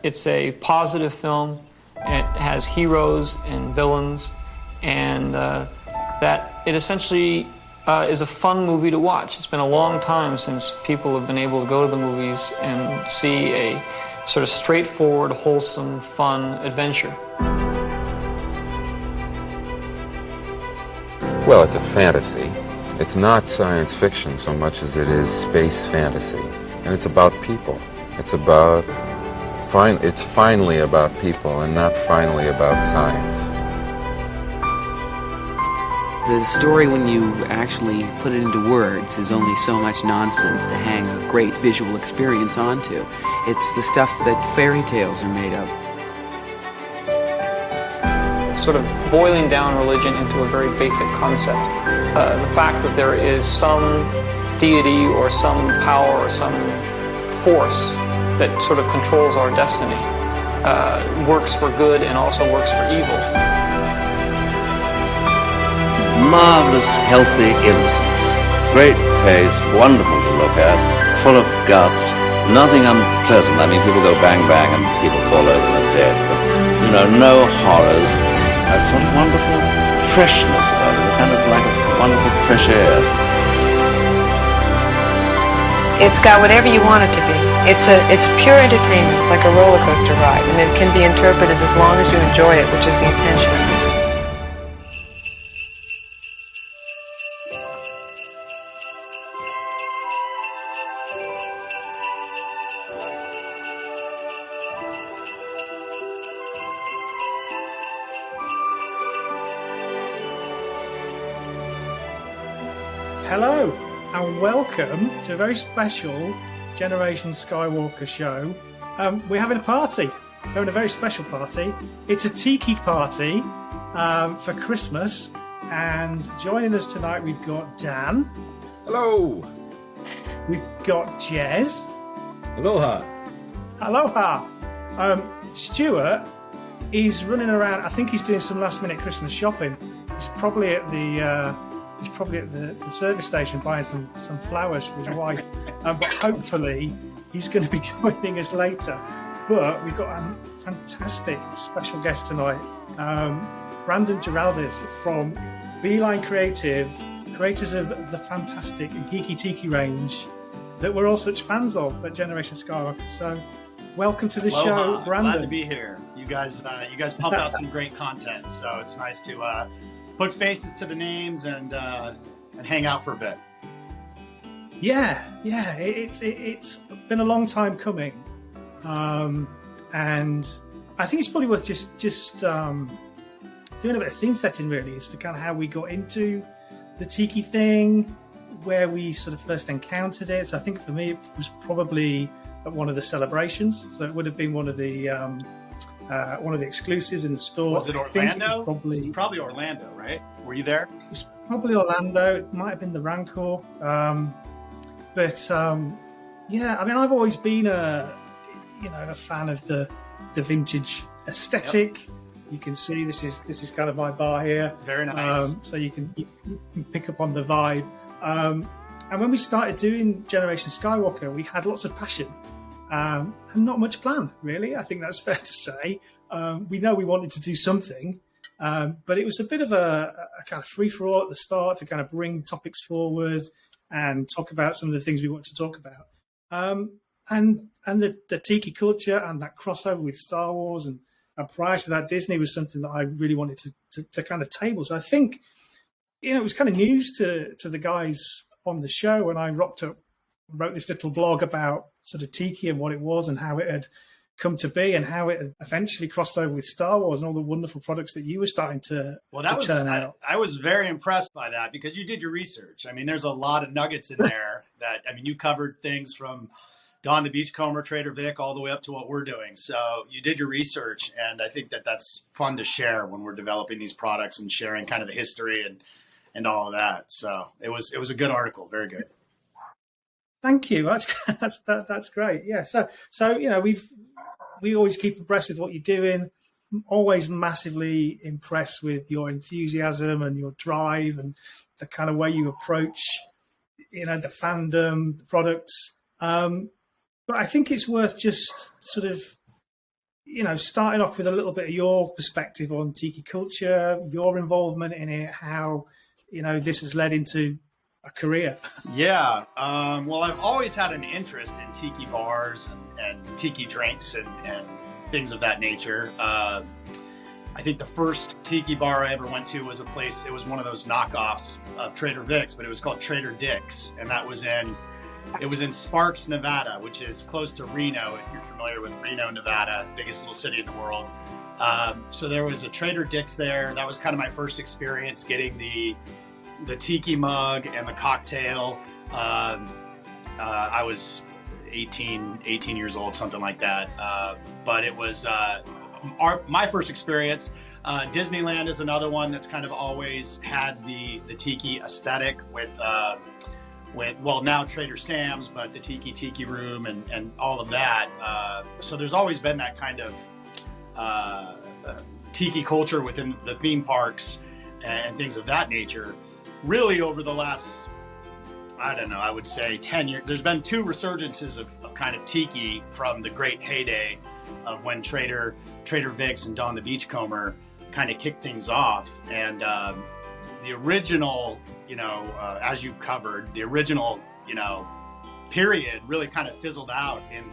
it's a positive film. It has heroes and villains, and that it essentially is a fun movie to watch. It's been a long time since people have been able to go to the movies and see a sort of straightforward, wholesome, fun adventure. Well, it's a fantasy. It's not science fiction so much as it is space fantasy. And it's about people. It's finally about people and not finally about science. The story, when you actually put it into words, is only so much nonsense to hang a great visual experience onto. It's the stuff that fairy tales are made of. Sort of boiling down religion into a very basic concept. The fact that there is some deity or some power or some force that sort of controls our destiny works for good and also works for evil. Marvelous, healthy innocence. Great pace, wonderful to look at, full of guts, nothing unpleasant. I mean, people go bang bang and people fall over and are dead, but no horrors. A sort of wonderful freshness about it, kind of like a wonderful fresh air. It's got whatever you want it to be. It's pure entertainment. It's like a roller coaster ride, and it can be interpreted as long as you enjoy it, which is the intention. Hello and welcome to a very special Generation Skywalker show. We're having a party. We're having a very special party. It's a tiki party for Christmas, and joining us tonight we've got Dan. Hello. We've got Jez. Aloha. Aloha. Stuart is running around. I think he's doing some last minute Christmas shopping. He's probably at the service station buying some flowers for his wife, but hopefully he's going to be joining us later. But we've got a fantastic special guest tonight, Brandon Giraldez from Beeline Creative, creators of the fantastic GEEKI Tiki range that we're all such fans of at Generation Skywalker. So welcome to the show, Brandon. Glad to be here. You guys pump out some great content, so it's nice to put faces to the names and hang out for a bit. Yeah, it's been a long time coming, and I think it's probably worth just doing a bit of scene setting, really, as to kind of how we got into the tiki thing, where we sort of first encountered it. So I think for me it was probably at one of the celebrations, so it would have been one of the exclusives in the store. Was it Orlando? It was probably Orlando, right? Were you there? It was probably Orlando. It might have been the Rancor. Yeah, I mean, I've always been a fan of the vintage aesthetic. Yep. You can see this is kind of my bar here. Very nice. So you can pick up on the vibe. And when we started doing Generation Skywalker, we had lots of passion. And not much plan, really. I think that's fair to say. We know we wanted to do something, but it was a bit of a kind of free-for-all at the start to kind of bring topics forward and talk about some of the things we want to talk about. And the tiki culture and that crossover with Star Wars and prior to that, Disney was something that I really wanted to kind of table. So I think, it was kind of news to the guys on the show when I wrote this little blog about sort of tiki and what it was and how it had come to be and how it had eventually crossed over with Star Wars and all the wonderful products that you were starting to churn out. I was very impressed by that because you did your research. I mean, there's a lot of nuggets in there you covered things from Don the Beachcomber, Trader Vic, all the way up to what we're doing. So you did your research, and I think that's fun to share when we're developing these products and sharing kind of the history and all of that. So it was a good article. Very good. Thank you. That's great. Yeah. So we always keep abreast with what you're doing. I'm always massively impressed with your enthusiasm and your drive and the kind of way you approach, the fandom, the products. But I think it's worth just sort of starting off with a little bit of your perspective on tiki culture, your involvement in it, how, this has led into a career. Yeah. Well, I've always had an interest in tiki bars and tiki drinks and things of that nature. I think the first tiki bar I ever went to was it was one of those knockoffs of Trader Vic's, but it was called Trader Dick's. And it was in Sparks, Nevada, which is close to Reno, if you're familiar with Reno, Nevada, biggest little city in the world. So there was a Trader Dick's there. That was kind of my first experience getting the tiki mug and the cocktail. I was 18 years old, something like that. But it was my first experience. Disneyland is another one that's kind of always had the tiki aesthetic with now Trader Sam's, but the Tiki Room and all of that. So there's always been that kind of tiki culture within the theme parks and things of that nature. Really over the last, I would say 10 years, there's been two resurgences of kind of tiki from the great heyday of when Trader Vic's and Don the Beachcomber kind of kicked things off. And the original, as you covered, the original, period really kind of fizzled out in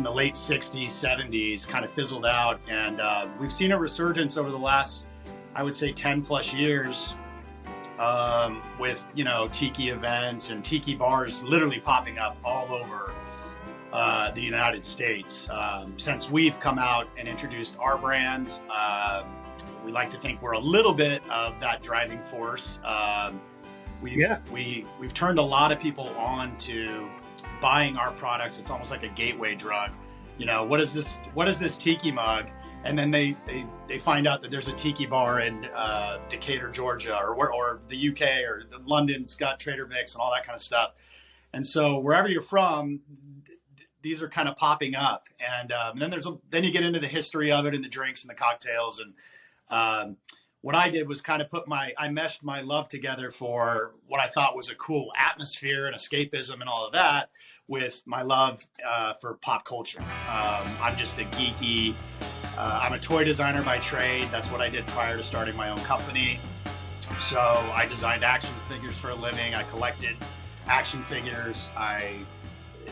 the late 60s, 70s, kind of fizzled out. And we've seen a resurgence over the last, I would say 10 plus years with, tiki events and tiki bars literally popping up all over the United States. Since we've come out and introduced our brand, we like to think we're a little bit of that driving force. We've turned a lot of people on to buying our products. It's almost like a gateway drug. What is this tiki mug? And then they find out that there's a tiki bar in Decatur, Georgia, or the UK, or London's got Trader Vic's and all that kind of stuff. And so wherever you're from, these are kind of popping up. And then you get into the history of it and the drinks and the cocktails. And what I did was kind of I meshed my love together for what I thought was a cool atmosphere and escapism and all of that with my love for pop culture. I'm just a geeky, I'm a toy designer by trade. That's what I did prior to starting my own company. So I designed action figures for a living. I collected action figures.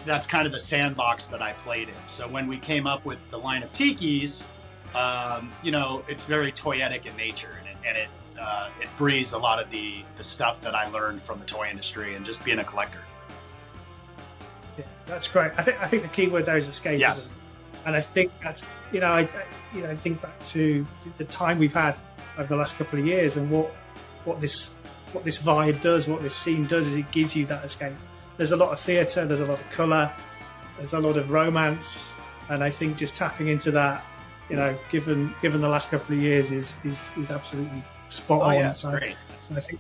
That's kind of the sandbox that I played in. So when we came up with the line of tikis, it's very toyetic in nature, and it breathes a lot of the stuff that I learned from the toy industry and just being a collector. Yeah, that's great. I think the key word there is escapism. Yes. And I think that's, I think back to the time we've had over the last couple of years and what this vibe does, what this scene does, is it gives you that escape. There's a lot of theatre, there's a lot of colour, there's a lot of romance, and I think just tapping into that, given the last couple of years is absolutely spot on. Yeah, so, great. So I think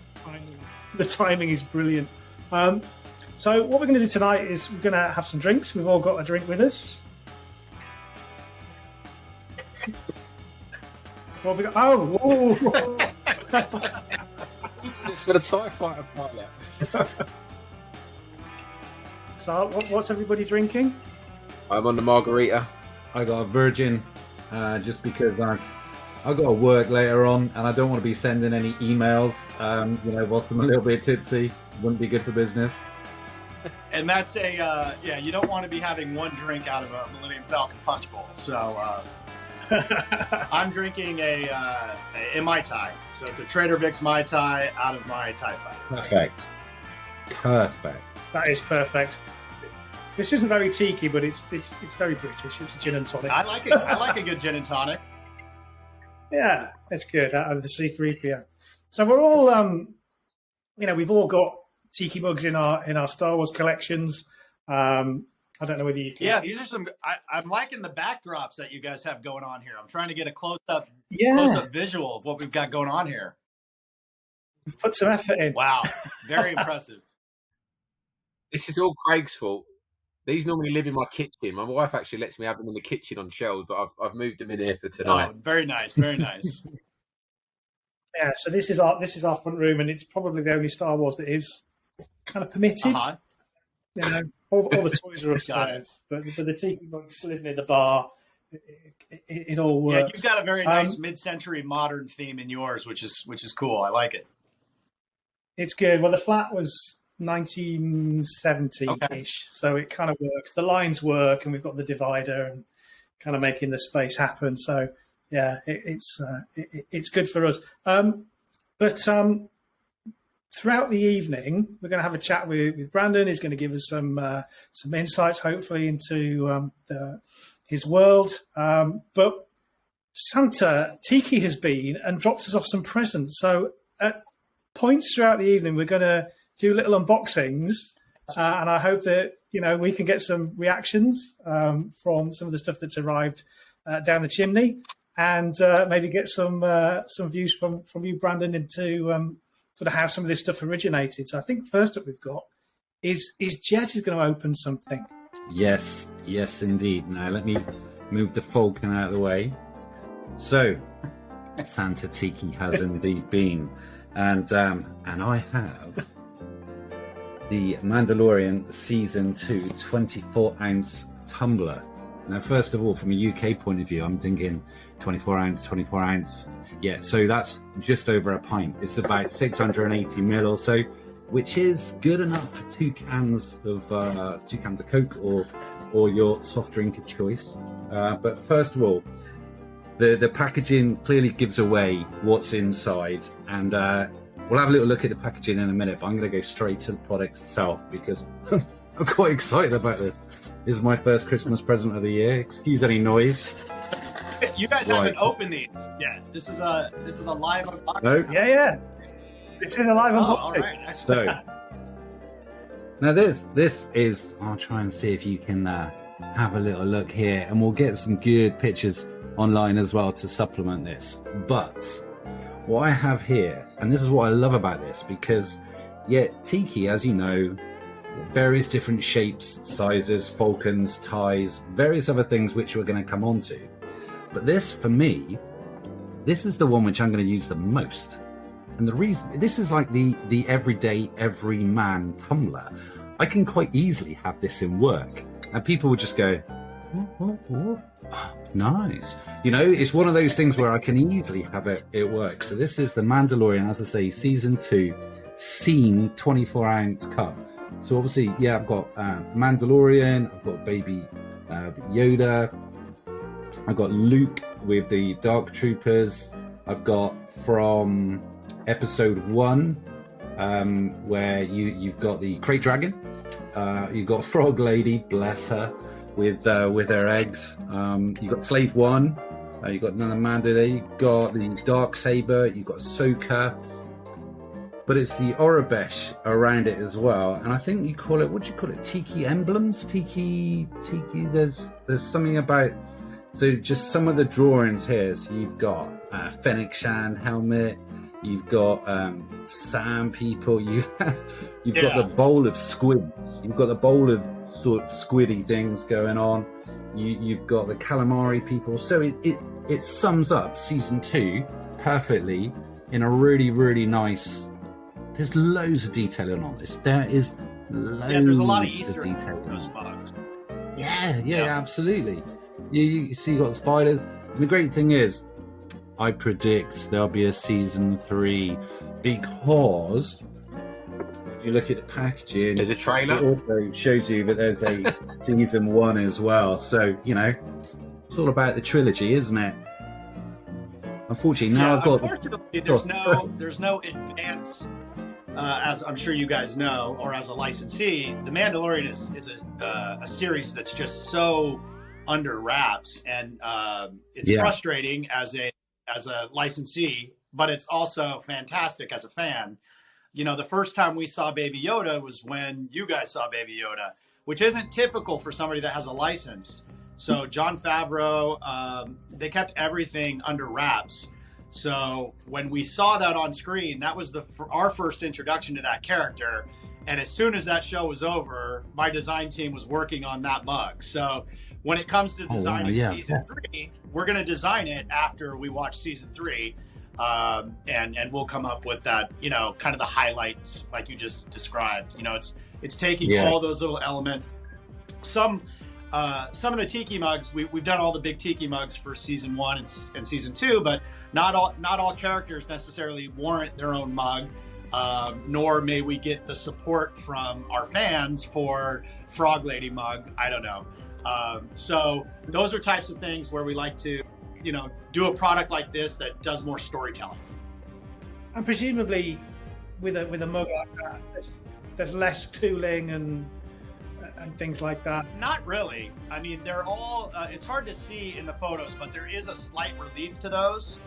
the timing is brilliant. So what we're going to do tonight is we're going to have some drinks. We've all got a drink with us. What have we got? Oh! It's for the TIE Fighter pilot. So what's everybody drinking? I'm on the margarita. I got a virgin, just because I got to work later on, and I don't want to be sending any emails. Whilst I'm a little bit tipsy, wouldn't be good for business. And that's you don't want to be having one drink out of a Millennium Falcon punch bowl. So I'm drinking a Mai Tai. So it's a Trader Vic's Mai Tai out of my TIE Fighter. Perfect. That is perfect. This isn't very tiki, but it's very British. It's a gin and tonic. I like it. I like a good gin and tonic. Yeah, it's good out of the C3PO. So we're all, we've all got tiki mugs in our Star Wars collections. I don't know whether you can... Yeah, these are some... I'm liking the backdrops that you guys have going on here. I'm trying to get a close-up visual of what we've got going on here. We've put some effort in. Wow, very impressive. This is all Craig's fault. These normally live in my kitchen. My wife actually lets me have them in the kitchen on shelves, but I've moved them in here for tonight. Oh, very nice, very nice. Yeah, so this is our front room, and it's probably the only Star Wars that is kind of permitted. Uh-huh. All the toys are upstairs, but the tiki mugs live near the bar. it all works. Yeah, you've got a very nice mid-century modern theme in yours, which is cool. I like it. It's good. Well, the flat was 1970-ish, Okay. so it kind of works. The lines work, and we've got the divider and kind of making the space happen. So yeah, it's good for us. But throughout the evening, we're going to have a chat with Brandon. He's going to give us some insights, hopefully, into his world. But Santa, Tiki has been and dropped us off some presents. So at points throughout the evening, we're going to do little unboxings, and I hope that we can get some reactions from some of the stuff that's arrived down the chimney, and maybe get some views from you, Brandon, into sort of how some of this stuff originated. So I think first up we've got is Jet is going to open something. Yes, indeed. Now let me move the falcon out of the way. So Santa Tiki has indeed been, and I have the Mandalorian Season 2 24-ounce tumbler. Now, first of all, from a UK point of view, I'm thinking 24 ounce. Yeah, so that's just over a pint. It's about 680 ml or so, which is good enough for two cans of Coke or your soft drink of choice. But first of all, the packaging clearly gives away what's inside, and we'll have a little look at the packaging in a minute, but I'm going to go straight to the product itself because I'm quite excited about this. This is my first Christmas present of the year. Excuse any noise. You guys haven't opened these yet. This is a live unboxing. No? Yeah. This is a live unboxing. All right. So now this is. I'll try and see if you can have a little look here, and we'll get some good pictures online as well to supplement this. But what I have here, and this is what I love about this, because Tiki, as you know, various different shapes, sizes, falcons, ties, various other things which we're going to come on to. But this, for me, this is the one which I'm going to use the most. And the reason, this is like the everyday, everyman tumbler. I can quite easily have this in work, and people would just go, oh, nice. It's one of those things where I can easily have it work. So this is the Mandalorian, as I say, Season 2, Scene 24-ounce cup. So obviously, I've got Mandalorian, I've got Baby Yoda, I've got Luke with the Dark Troopers, I've got from Episode 1, where you've got the Crate Dragon, you've got Frog Lady, bless her, with her eggs, you've got Slave 1, you've got another Mandalorian, you've got the Dark Saber, you've got Ahsoka, but it's the Orabesh around it as well. And I think you call it, what do you call it? Tiki emblems? Tiki, there's something about, so just some of the drawings here. So you've got Fennec Shan helmet, you've got Sam people, you've got the bowl of squids, you've got the bowl of sort of squiddy things going on, you've got the calamari people. So it sums up Season 2 perfectly in a really, really nice. There's loads of detailing on this. There is loads there's a lot of Easter of detailing in those mugs. Yeah, absolutely. You see, you got spiders. And the great thing is, I predict there'll be a Season 3 because if you look at the packaging, there's a trailer. It also shows you that there's a Season 1 as well. So, it's all about the trilogy, isn't it? Unfortunately, now I've got. Unfortunately, there's no advance. As I'm sure you guys know, or as a licensee, The Mandalorian is a series that's just so under wraps, and it's frustrating as a licensee, but it's also fantastic as a fan. The first time we saw Baby Yoda was when you guys saw Baby Yoda, which isn't typical for somebody that has a license. So Jon Favreau, they kept everything under wraps. So when we saw that on screen, that was our first introduction to that character. And as soon as that show was over, my design team was working on that mug. So when it comes to designing Season 3, we're going to design it after we watch Season 3. And we'll come up with that, kind of the highlights like you just described. It's taking all those little elements. Some some of the tiki mugs, we've done all the big tiki mugs for season 1 and season 2, but not all characters necessarily warrant their own mug, nor may we get the support from our fans for Frog Lady mug. I don't know. So those are types of things where we like to, do a product like this that does more storytelling. And presumably, with a mug like that, there's less tooling and things like that. Not really. I mean, they're all, it's hard to see in the photos, but there is a slight relief to those.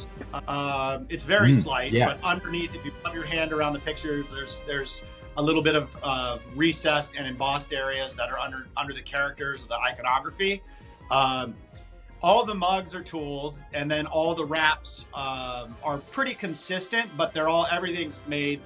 It's very slight, but underneath, if you put your hand around the pictures, there's a little bit of recessed and embossed areas that are under the characters of the iconography. All the mugs are tooled, and then all the wraps are pretty consistent, but everything's made.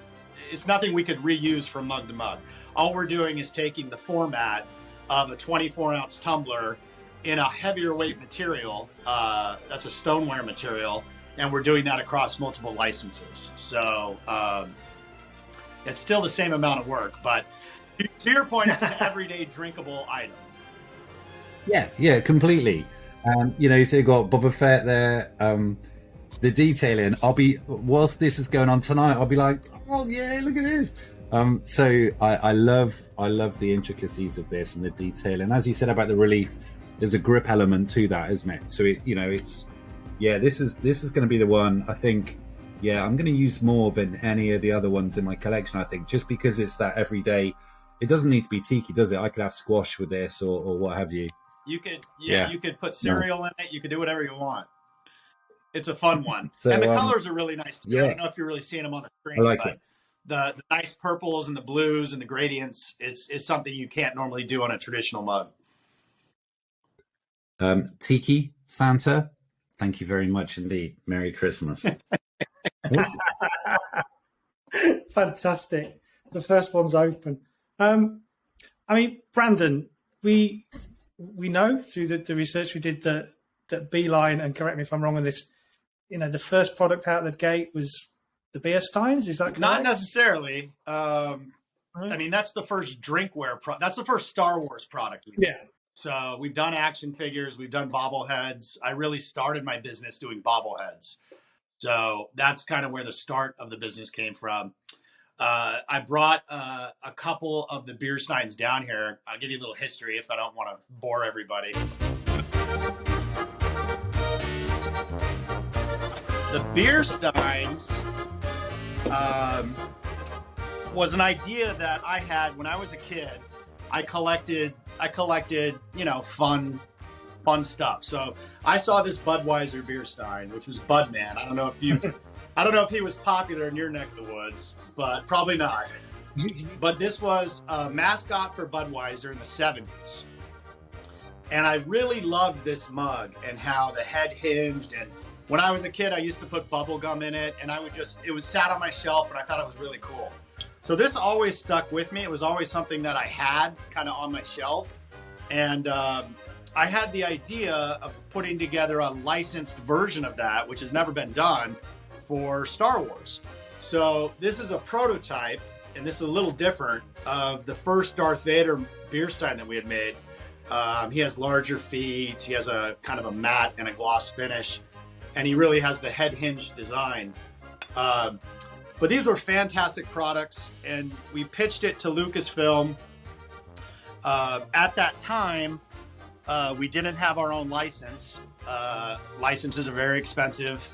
It's nothing we could reuse from mug to mug. All we're doing is taking the format of a 24-ounce tumbler in a heavier weight material. That's a stoneware material, and we're doing that across multiple licenses. So it's still the same amount of work, but to your point, it's an everyday drinkable item. Yeah, completely. So you've got Boba Fett there. The detailing, whilst this is going on tonight, I'll be like, oh yeah, look at this. So I love the intricacies of this and the detail. And as you said about the relief, there's a grip element to that, isn't it? So this is going to be the one I think. Yeah, I'm going to use more than any of the other ones in my collection. I think just because it's that everyday. It doesn't need to be tiki, does it? I could have squash with this or what have you. You could put cereal in it. You could do whatever you want. It's a fun one. So, and the colors are really nice too. I don't know if you're really seeing them on the screen, but the nice purples and the blues and the gradients is something you can't normally do on a traditional mug. Tiki Santa, thank you very much indeed. Merry Christmas. Fantastic. The first one's open. Brandon, we know through the research we did that Beeline, and correct me if I'm wrong on this, the first product out of the gate was the beer steins. Is that correct? Not necessarily. That's the first drinkware that's the first Star Wars product we did. Yeah. So we've done action figures, we've done bobbleheads. I really started my business doing bobbleheads. So that's kind of where the start of the business came from. I brought a couple of the beer steins down here. I'll give you a little history if I don't want to bore everybody. The beer steins was an idea that I had when I was a kid. I collected, fun stuff. So I saw this Budweiser beer stein, which was Budman. I don't know if he was popular in your neck of the woods, but probably not. But this was a mascot for Budweiser in the 70s. And I really loved this mug and how the head hinged. And when I was a kid, I used to put bubble gum in it, and it was sat on my shelf, and I thought it was really cool. So this always stuck with me. It was always something that I had kind of on my shelf. And I had the idea of putting together a licensed version of that, which has never been done, for Star Wars. So this is a prototype, and this is a little different, of the first Darth Vader beer stein that we had made. He has larger feet. He has a kind of a matte and a gloss finish, and he really has the head hinge design. But these were fantastic products, and we pitched it to Lucasfilm. At that time, we didn't have our own license. Licenses are very expensive.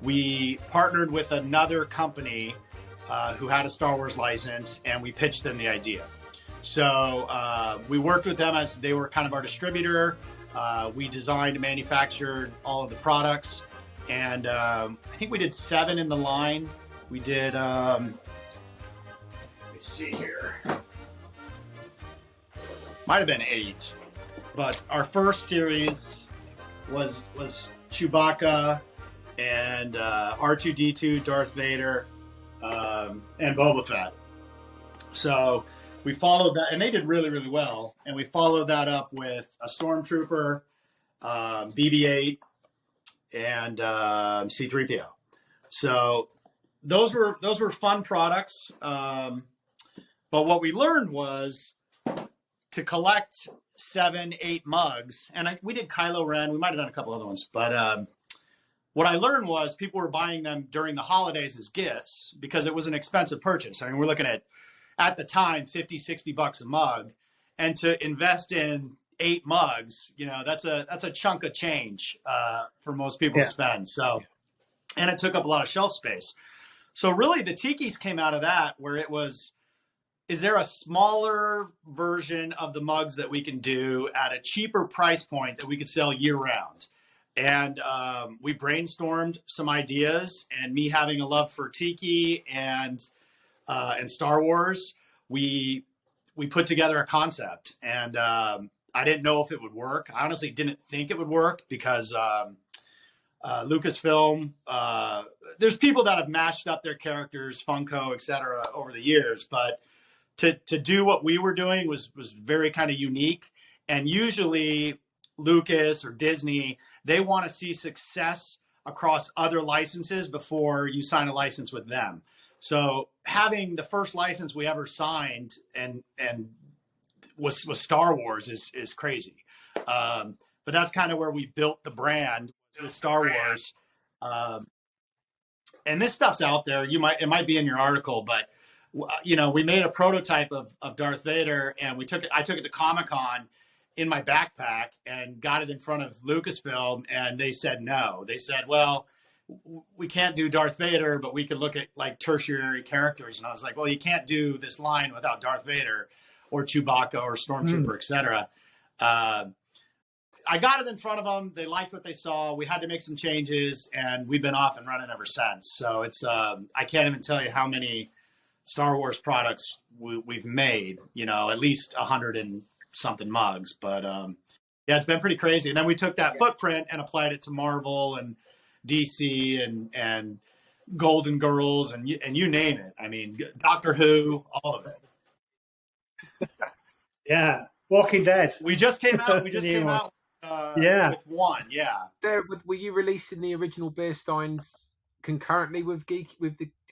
We partnered with another company who had a Star Wars license, and we pitched them the idea. So we worked with them as they were kind of our distributor. We designed and manufactured all of the products. And I think we did 7 in the line. We did, let me see here. Might have been 8. But our first series was Chewbacca and R2-D2, Darth Vader, and Boba Fett. So we followed that, and they did really, really well. And we followed that up with a Stormtrooper, BB-8, and C-3PO. So those were fun products. But what we learned was to collect 7, 8 mugs, and we did Kylo Ren. We might have done a couple other ones, but what I learned was people were buying them during the holidays as gifts because it was an expensive purchase. I mean, we're looking at the time, $50-$60 a mug, and to invest in 8 mugs, that's a chunk of change for most people to spend. So, and it took up a lot of shelf space. So really the Tikis came out of that, where it was, is there a smaller version of the mugs that we can do at a cheaper price point that we could sell year round? And we brainstormed some ideas, and me having a love for Tiki and Star Wars, we put together a concept, and I didn't know if it would work. I honestly didn't think it would work because Lucasfilm, there's people that have mashed up their characters, Funko, etc., over the years, but to do what we were doing was very kind of unique. And usually Lucas or Disney, they want to see success across other licenses before you sign a license with them. So having the first license we ever signed and was Star Wars is crazy. But that's kind of where we built the brand with Star Wars. And this stuff's out there. It might be in your article, but we made a prototype of Darth Vader, and I took it to Comic-Con in my backpack and got it in front of Lucasfilm, and they said no. They said, well, we can't do Darth Vader, but we could look at like tertiary characters. And I was like, well, you can't do this line without Darth Vader or Chewbacca or Stormtrooper, etc. I got it in front of them. They liked what they saw. We had to make some changes, and we've been off and running ever since. So it's I can't even tell you how many Star Wars products we've made, at least 100 and something mugs. But yeah, it's been pretty crazy. And then we took that footprint and applied it to Marvel and DC and Golden Girls and you name it. I mean, Doctor Who, all of it. Yeah, Walking Dead. We just came out. We just came out with one. Yeah. Were you releasing the original beer steins concurrently with the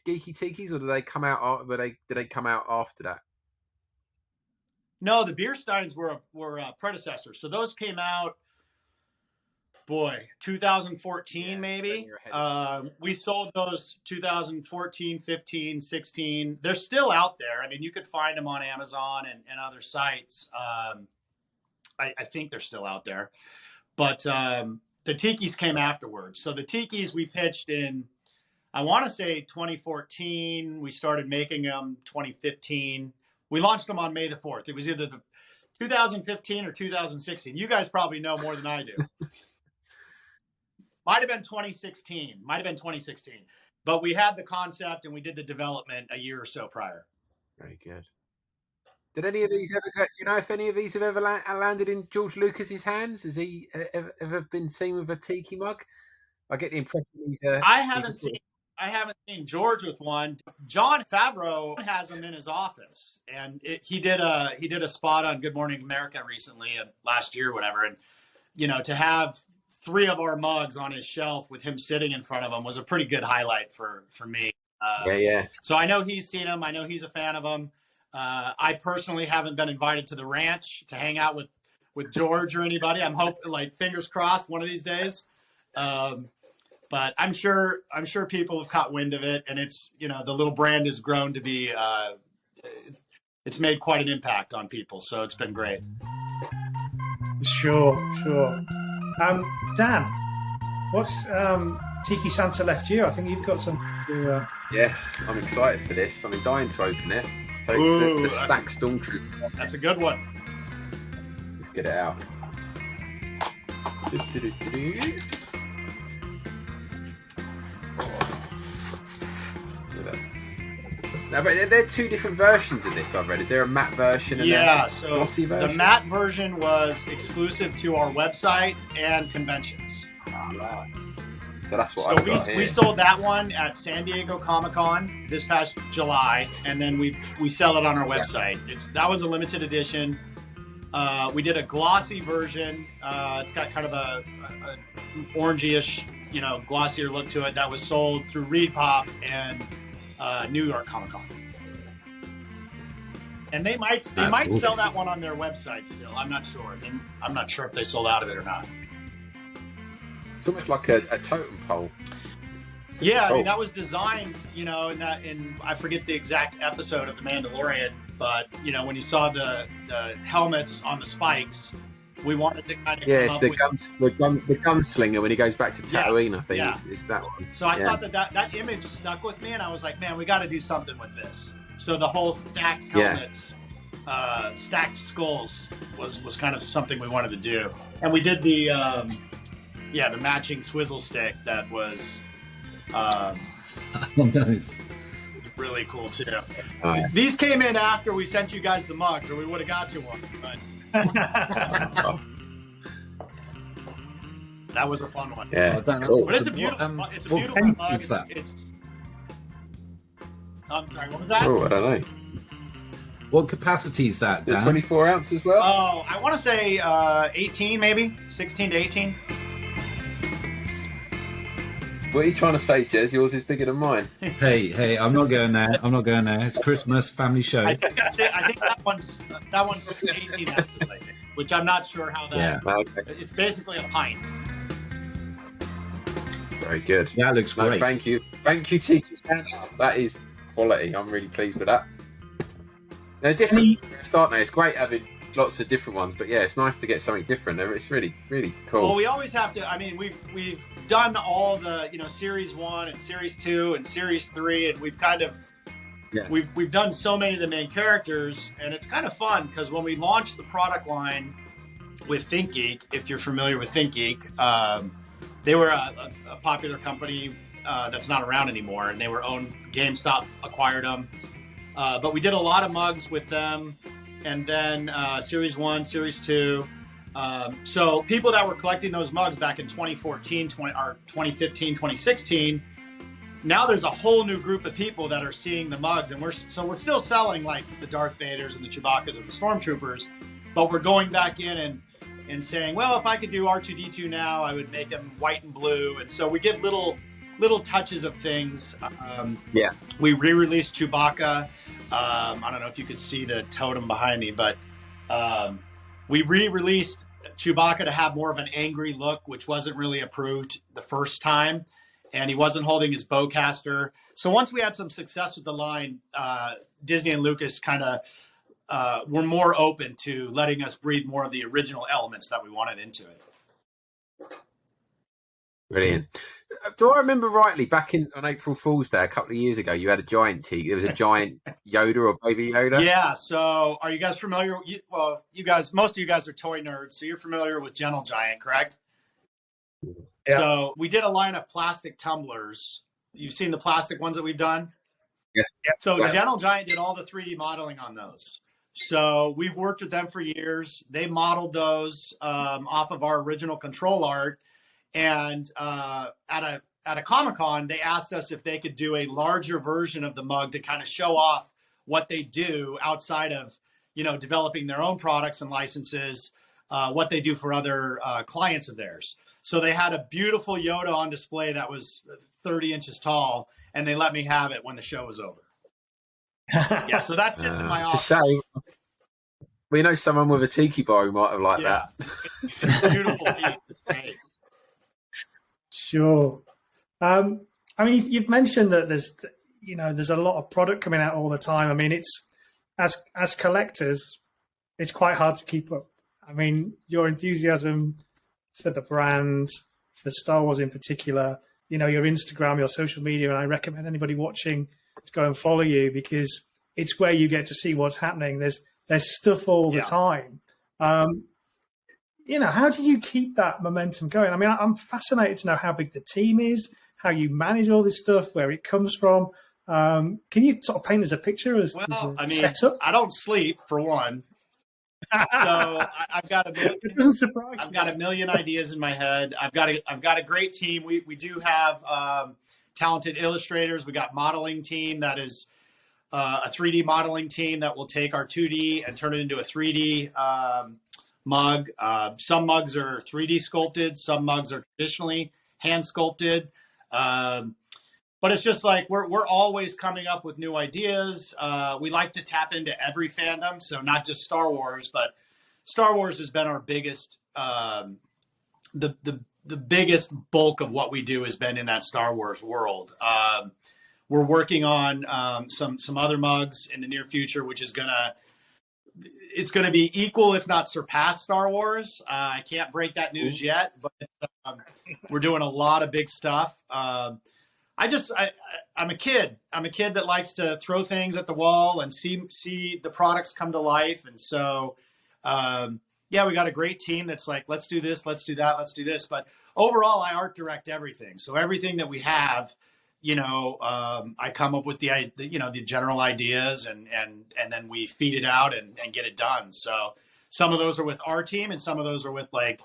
GEEKI Tikis, or did they come out? Did they come out after that? No, the beer steins were a predecessor. So those came out, 2014 maybe. We sold those 2014, 15, 16. They're still out there. I mean, you could find them on Amazon and other sites. I think they're still out there. But the Tikis came afterwards. So the Tikis we pitched in, I want to say 2014. We started making them 2015. We launched them on May the 4th. It was either the 2015 or 2016. You guys probably know more than I do. Might have been 2016. But we had the concept and we did the development a year or so prior. Very good. Did any of these ever get, if any of these have ever landed in George Lucas's hands? Has he ever been seen with a Tiki mug? I get the impression he's I haven't seen George with one. Jon Favreau has them in his office, and he did a spot on Good Morning America recently, last year, whatever. And to have 3 of our mugs on his shelf with him sitting in front of them was a pretty good highlight for me. Yeah. So I know he's seen them. I know he's a fan of them. I personally haven't been invited to the ranch to hang out with George or anybody. I'm hoping, fingers crossed, one of these days. But I'm sure people have caught wind of it, and it's, the little brand has grown to be, it's made quite an impact on people. So it's been great. Sure. Dan, what's Tiki Santa left you? I think you've got some. Yes, I'm excited for this. I'm dying to open it. So it's the Stack Stormtrooper. That's a good one. Let's get it out. Now, but there are 2 different versions of this I've read. Is there a matte version and a glossy version? The matte version was exclusive to our website and conventions. Right. So that's what we sold that one at San Diego Comic-Con this past July, and then we sell it on our website. That one's a limited edition. We did a glossy version. It's got kind of a orangey-ish, glossier look to it. That was sold through Reed Pop and New York Comic Con. And they might sell that one on their website still. I'm not sure. I'm not sure if they sold out of it or not. It's almost like a totem pole. Yeah, I Cool. mean that was designed, in I forget the exact episode of The Mandalorian, but when you saw the helmets on the spikes, we wanted to kind of Yeah, it's the gunslinger when he goes back to Tatooine. I think it's that one. So I thought that image stuck with me, and I was like, man, we got to do something with this. So the whole stacked helmets, stacked skulls was kind of something we wanted to do, and we did the matching swizzle stick that was really cool too. These came in after we sent you guys the mugs, or we would have got to one. But that was a fun one. Yeah, cool. But it's a beautiful mug. I'm sorry, what was that? Oh, I don't know. What capacity is that, Dan? 24 ounce as well? Oh, I want to say 18, maybe 16 to 18. What are you trying to say, Jez? Yours is bigger than mine. Hey, I'm not going there. It's Christmas family show. I think that one's 18 ounces, I think, which I'm not sure how that. Yeah, it's basically a pint. Very good. That looks great. Thank you, Tiki Santa. That is quality. I'm really pleased with that. They're different start now. It's great having lots of different ones, but yeah, it's nice to get something different. It's really, really cool. Well, we always have to. I mean, we've done all the Series 1 and Series 2 and Series 3, and we've kind of we've done so many of the main characters, and it's kind of fun because when we launched the product line with ThinkGeek, if you're familiar with ThinkGeek, they were a popular company that's not around anymore, and they were owned. GameStop acquired them, but we did a lot of mugs with them, and then Series 1, Series 2. So people that were collecting those mugs back in 2014, 2015, 2016, now there's a whole new group of people that are seeing the mugs, and we're still selling like the Darth Vaders and the Chewbacca's and the Stormtroopers, but we're going back in and saying, well, if I could do R2-D2 now, I would make them white and blue, and so we give little touches of things. We re-released Chewbacca. I don't know if you could see the totem behind me, but we re-released Chewbacca to have more of an angry look, which wasn't really approved the first time, and he wasn't holding his bowcaster. So once we had some success with the line, Disney and Lucas kind of were more open to letting us breathe more of the original elements that we wanted into it. Brilliant. Do I remember rightly, back on April Fool's Day a couple of years ago, you had a giant Tiki? There was a giant Yoda or baby Yoda? Yeah, so are you guys familiar? Well, most of you guys are toy nerds, so you're familiar with Gentle Giant, correct? Yeah. So we did a line of plastic tumblers. You've seen the plastic ones that we've done? Yes. So Gentle Giant did all the 3D modeling on those. So we've worked with them for years. They modeled those off of our original control art. And at a Comic-Con, they asked us if they could do a larger version of the mug to kind of show off what they do outside of, developing their own products and licenses, what they do for other clients of theirs. So they had a beautiful Yoda on display that was 30 inches tall, and they let me have it when the show was over. Yeah, so that sits in my office. It's a shame. We know someone with a tiki bar who might have liked that. It's a beautiful piece. Right. Sure. I mean, you've mentioned that there's a lot of product coming out all the time. I mean, it's as collectors, it's quite hard to keep up. I mean, your enthusiasm for the brand, for Star Wars in particular, your Instagram, your social media, and I recommend anybody watching to go and follow you because it's where you get to see what's happening. There's stuff all the time. How do you keep that momentum going? I mean, I'm fascinated to know how big the team is, how you manage all this stuff, where it comes from. Can you sort of paint us a picture as to the setup? I don't sleep, for one. So I've got a million ideas in my head. I've got a great team. We do have talented illustrators. We got modeling team that is a 3D modeling team that will take our 2D and turn it into a 3D mug. Some mugs are 3D sculpted. Some mugs are traditionally hand sculpted. but it's just like we're always coming up with new ideas. We like to tap into every fandom, so not just Star Wars, but Star Wars has been our biggest. The biggest bulk of what we do has been in that Star Wars world. We're working on some other mugs in the near future, which is it's gonna be equal, if not surpass, Star Wars. I can't break that news yet, but we're doing a lot of big stuff. I'm a kid. I'm a kid that likes to throw things at the wall and see the products come to life. And so, yeah, we got a great team that's like, let's do this, let's do that, let's do this. But overall, I art direct everything. So everything that we have, I come up with the general ideas and then we feed it out and get it done. So some of those are with our team and some of those are with like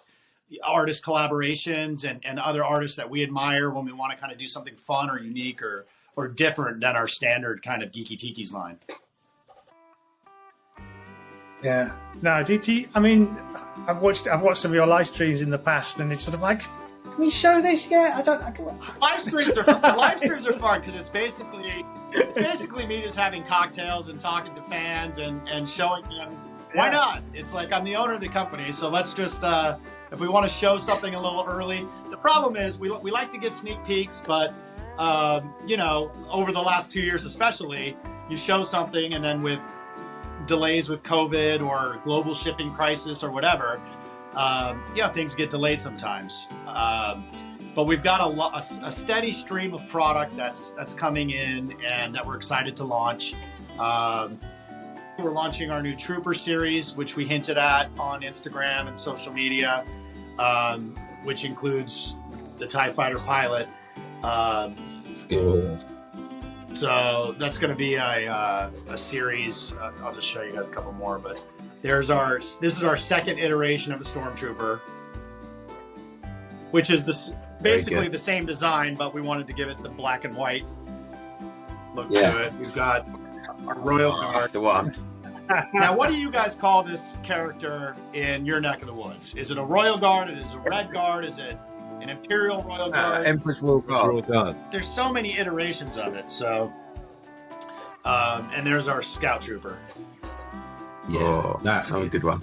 artist collaborations and other artists that we admire when we want to kind of do something fun or unique or different than our standard kind of Geeky Tikis line. Yeah. No, I mean, I've watched some of your live streams in the past, and it's sort of like, can we show this yet? Live streams are fun because it's basically me just having cocktails and talking to fans and showing them. Why not? It's like I'm the owner of the company, so let's just if we want to show something a little early. The problem is we like to give sneak peeks, but over the last 2 years especially, you show something and then with delays with COVID or global shipping crisis or whatever, things get delayed sometimes. But we've got a steady stream of product that's coming in and that we're excited to launch. We're launching our new Trooper series, which we hinted at on Instagram and social media, which includes the TIE Fighter pilot. So that's going to be a series. I'll just show you guys a couple more, but this is our second iteration of the Stormtrooper, which is basically the same design, but we wanted to give it the black and white look to it. We've got our Royal Guard. That's the one. Now, what do you guys call this character in your neck of the woods? Is it a Royal Guard? Is it a Red Guard? Is it an Imperial Royal Guard? Empress Royal Guard. There's so many iterations of it. So, and there's our Scout Trooper. Yeah, that's a good one.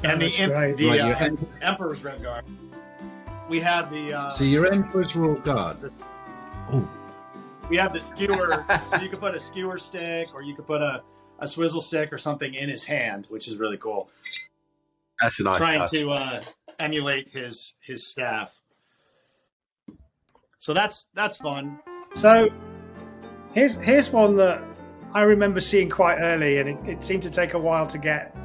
And the Emperor's Red Guard. We have the. So your Emperor's Royal Guard. Oh. We have the skewer, so you could put a skewer stick, or you could put a swizzle stick or something in his hand, which is really cool. That's a nice Trying touch. to emulate his staff. So that's fun. So here's one that I remember seeing quite early, and it seemed to take a while to get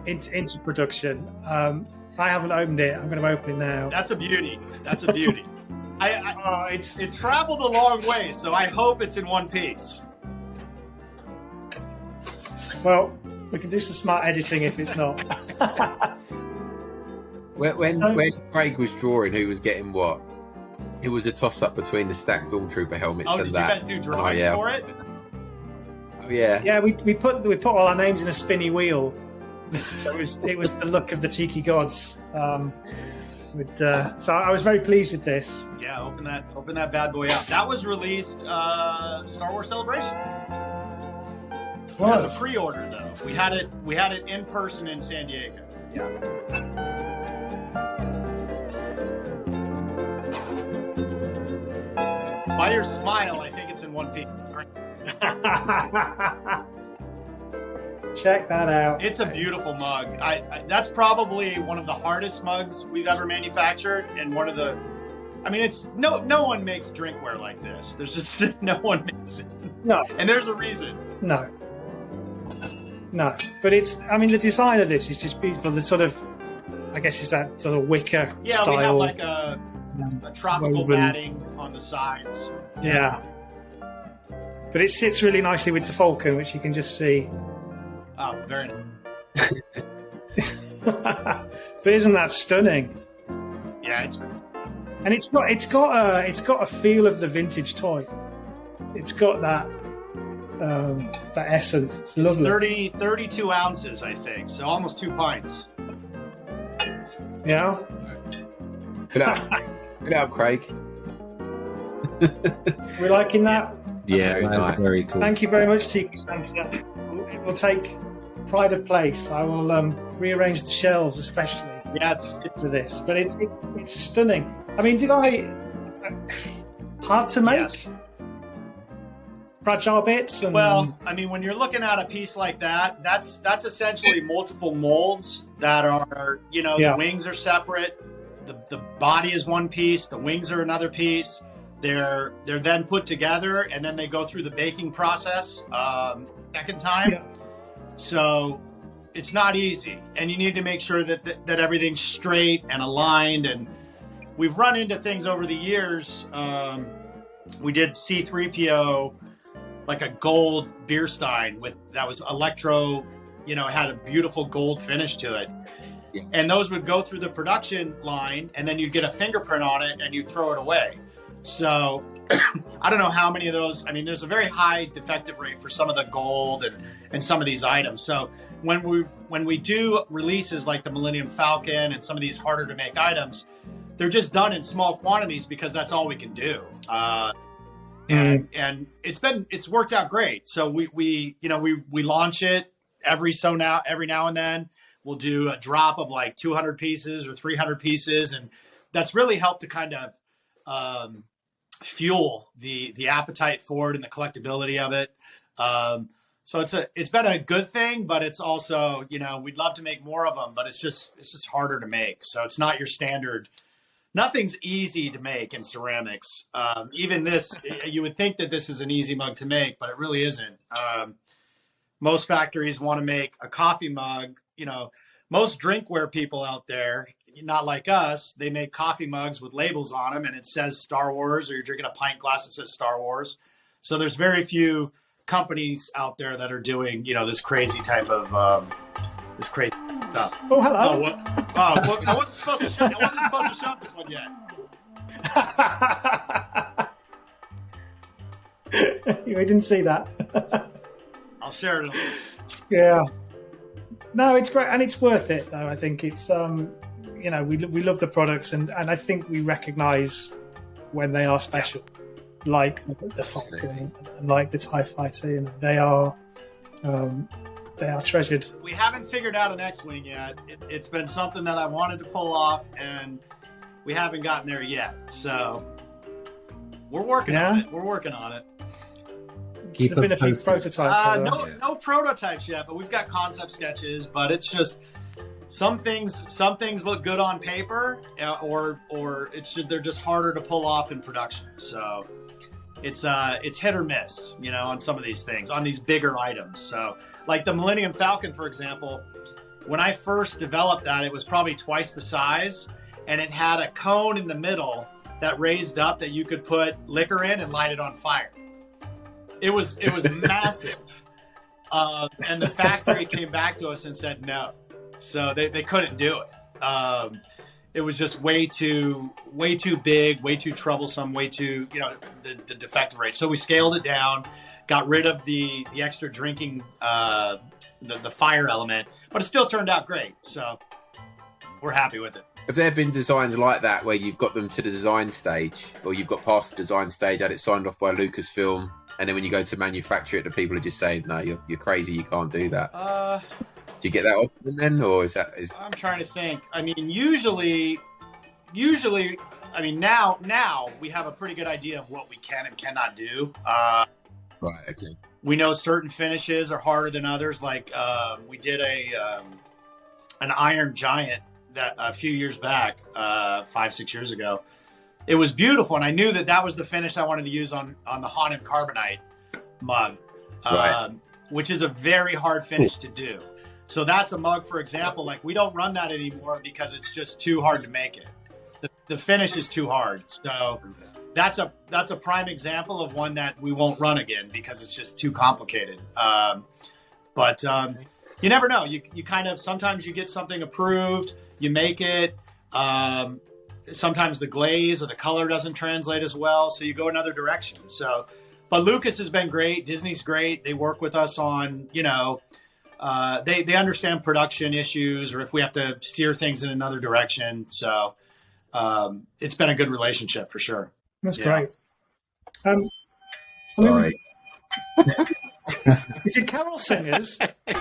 into production. I haven't opened it. I'm going to open it now. That's a beauty. It traveled a long way, so I hope it's in one piece. Well, we can do some smart editing if it's not. When Craig was drawing, who was getting what? It was a toss-up between the stacked Stormtrooper helmets and that. Did you guys do drawings for it? Oh yeah. Yeah, we put all our names in a spinny wheel, so it was the look of the Tiki gods. So I was very pleased with this. Yeah, open that bad boy up. That was released Star Wars Celebration. It was a pre-order though. We had it in person in San Diego. Yeah. By your smile, I think it's in one piece. Check that out. It's a beautiful mug. That's probably one of the hardest mugs we've ever manufactured, and one of the. I mean, it's no one makes drinkware like this. There's just no one makes it. No, and there's a reason. No, but it's. I mean, the design of this is just beautiful. The sort of, I guess, is that sort of wicker style. We have like a tropical matting on the sides. Yeah. But it sits really nicely with the Falcon, which you can just see. Oh, very nice. But isn't that stunning? Yeah, it's got a feel of the vintage toy. It's got that essence. It's lovely. 32 ounces, I think. So almost 2 pints. Yeah. Could Good out, Craig. We're liking that. Yeah, very that's nice. very cool. Thank you very much, Tiki Santa. It will take pride of place. I will rearrange the shelves, especially. Yeah, to this, but it's stunning. I mean, did I hard to make? Yes. Fragile bits. And, Well, I mean, when you're looking at a piece like that, that's essentially multiple molds that are, Yeah. the wings are separate, the body is one piece, the wings are another piece. They're then put together, and then they go through the baking process second time. Yeah. So it's not easy, and you need to make sure that everything's straight and aligned. And we've run into things over the years. We did C-3PO, like a gold beer stein that was electro, it had a beautiful gold finish to it. Yeah. And those would go through the production line, and then you'd get a fingerprint on it and you'd throw it away. So I don't know how many of those. I mean, there's a very high defective rate for some of the gold and some of these items. So when we do releases like the Millennium Falcon and some of these harder to make items, they're just done in small quantities because that's all we can do. And it's worked out great. So we launch it every now and then. We'll do a drop of like 200 pieces or 300 pieces, and that's really helped to kind of fuel the appetite for it and the collectability of it. So it's been a good thing, but it's also, we'd love to make more of them, but it's just harder to make. So it's not your standard. Nothing's easy to make in ceramics. Even this, you would think that this is an easy mug to make, but it really isn't. Most factories want to make a coffee mug. Most drinkware people out there, not like us, they make coffee mugs with labels on them and it says Star Wars, or you're drinking a pint glass that says Star Wars. So there's very few companies out there that are doing, this crazy type of this crazy stuff. Oh, hello. Oh, what? Oh, I wasn't supposed to show this one yet. We didn't see that. I'll share it. Yeah. No, it's great, and it's worth it though. I think it's we love the products, and I think we recognise when they are special, like the Falcon and like the TIE Fighter. They are treasured. We haven't figured out an X-Wing yet. It's been something that I wanted to pull off, and we haven't gotten there yet. So we're working on it. We're working on it. There've been a few prototypes. No prototypes yet, but we've got concept sketches. But it's just some things look good on paper, or they're just harder to pull off in production. So it's hit or miss, on some of these things, on these bigger items. So like the Millennium Falcon, for example, when I first developed that, it was probably twice the size, and it had a cone in the middle that raised up that you could put liquor in and light it on fire. It was massive, and the factory came back to us and said no, so they couldn't do it. It was just way too big, way too troublesome, way too the defective rate. So we scaled it down, got rid of the extra drinking, the fire element, but it still turned out great. So we're happy with it. Have there been designs like that where you've got them to the design stage, or you've got past the design stage, had it signed off by Lucasfilm, and then when you go to manufacture it, the people are just saying, "No, you're crazy. You can't do that." Do you get that often then, or is that? I'm trying to think. I mean, usually, I mean, now we have a pretty good idea of what we can and cannot do. Right. Okay. We know certain finishes are harder than others. Like we did an Iron Giant that a few years back, 5-6 years ago. It was beautiful, and I knew that was the finish I wanted to use on the Haunted Carbonite mug, right. Which is a very hard finish to do. So that's a mug, for example, like we don't run that anymore because it's just too hard to make it. The finish is too hard. So that's a prime example of one that we won't run again because it's just too complicated. But you never know. You kind of, sometimes you get something approved, you make it. Sometimes the glaze or the color doesn't translate as well, so you go another direction. So, but Lucas has been great. Disney's great. They work with us on, they understand production issues or if we have to steer things in another direction. So it's been a good relationship for sure. That's Yeah. great. Sorry. Is it carol singers? You'll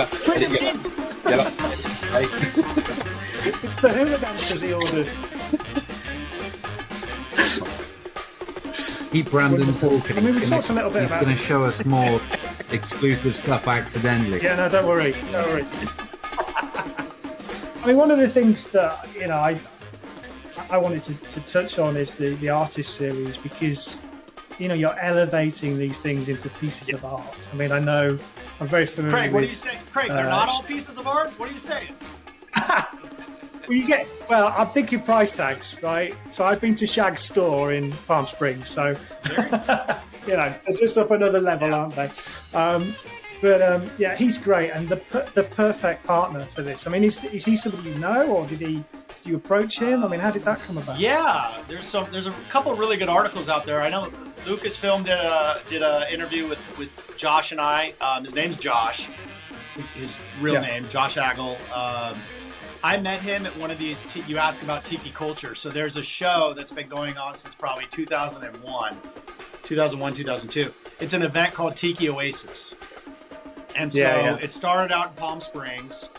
have to edit it. You'll have to edit it, right? It's the hula dancers he ordered. Keep Brandon talking. I mean, we talked a little bit about. He's going to show us more exclusive stuff accidentally. Yeah, no, don't worry. Don't worry. I mean, one of the things that, you know, I wanted to touch on is the artist series, because, you know, you're elevating these things into pieces of art. I mean, I know I'm very familiar Craig, with... what are you saying? Craig, they're not all pieces of art? What are you saying? Well, I'm thinking price tags, right? So I've been to Shag's store in Palm Springs, so you know, they're just up another level, aren't they? Yeah, he's great and the perfect partner for this. I mean, is he somebody you know, or did you approach him? I mean, how did that come about? Yeah, there's a couple of really good articles out there. I know Lucasfilm did a interview with Josh and I. His name's Josh. His real name, Josh Agel. I met him at one of these, you ask about tiki culture. So there's a show that's been going on since probably 2001, 2002. It's an event called Tiki Oasis. And so it started out in Palm Springs.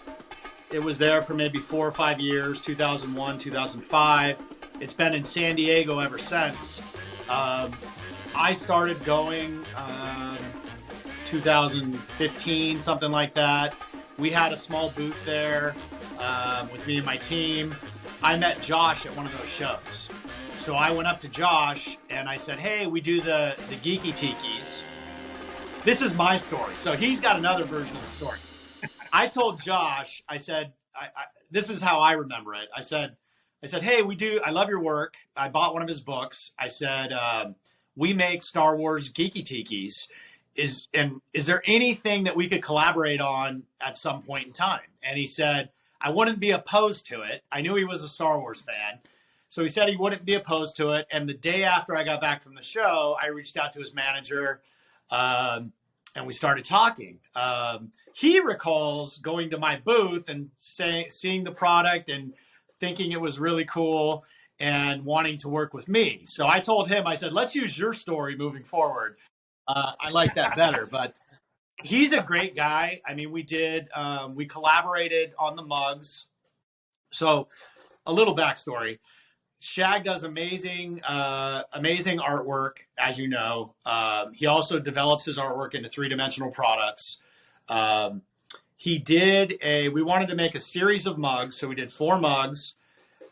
It was there for maybe 4 or 5 years, 2001, 2005. It's been in San Diego ever since. I started going 2015, something like that. We had a small booth there. With me and my team. I met Josh at one of those shows. So I went up to Josh and I said, hey, we do the GEEKI Tikis. This is my story. So he's got another version of the story. I told Josh, I said, this is how I remember it. I said, hey, I love your work. I bought one of his books. I said, we make Star Wars GEEKI Tikis. Is there anything that we could collaborate on at some point in time? And he said, I wouldn't be opposed to it. I knew he was a Star Wars fan. So he said he wouldn't be opposed to it. And the day after I got back from the show, I reached out to his manager and we started talking. He recalls going to my booth and seeing the product and thinking it was really cool and wanting to work with me. So I told him, I said, let's use your story moving forward. I like that better, but he's a great guy. I mean, we collaborated on the mugs. So a little backstory. Shag does amazing artwork, as you know. He also develops his artwork into 3-dimensional products. We wanted to make a series of mugs. So we did 4 mugs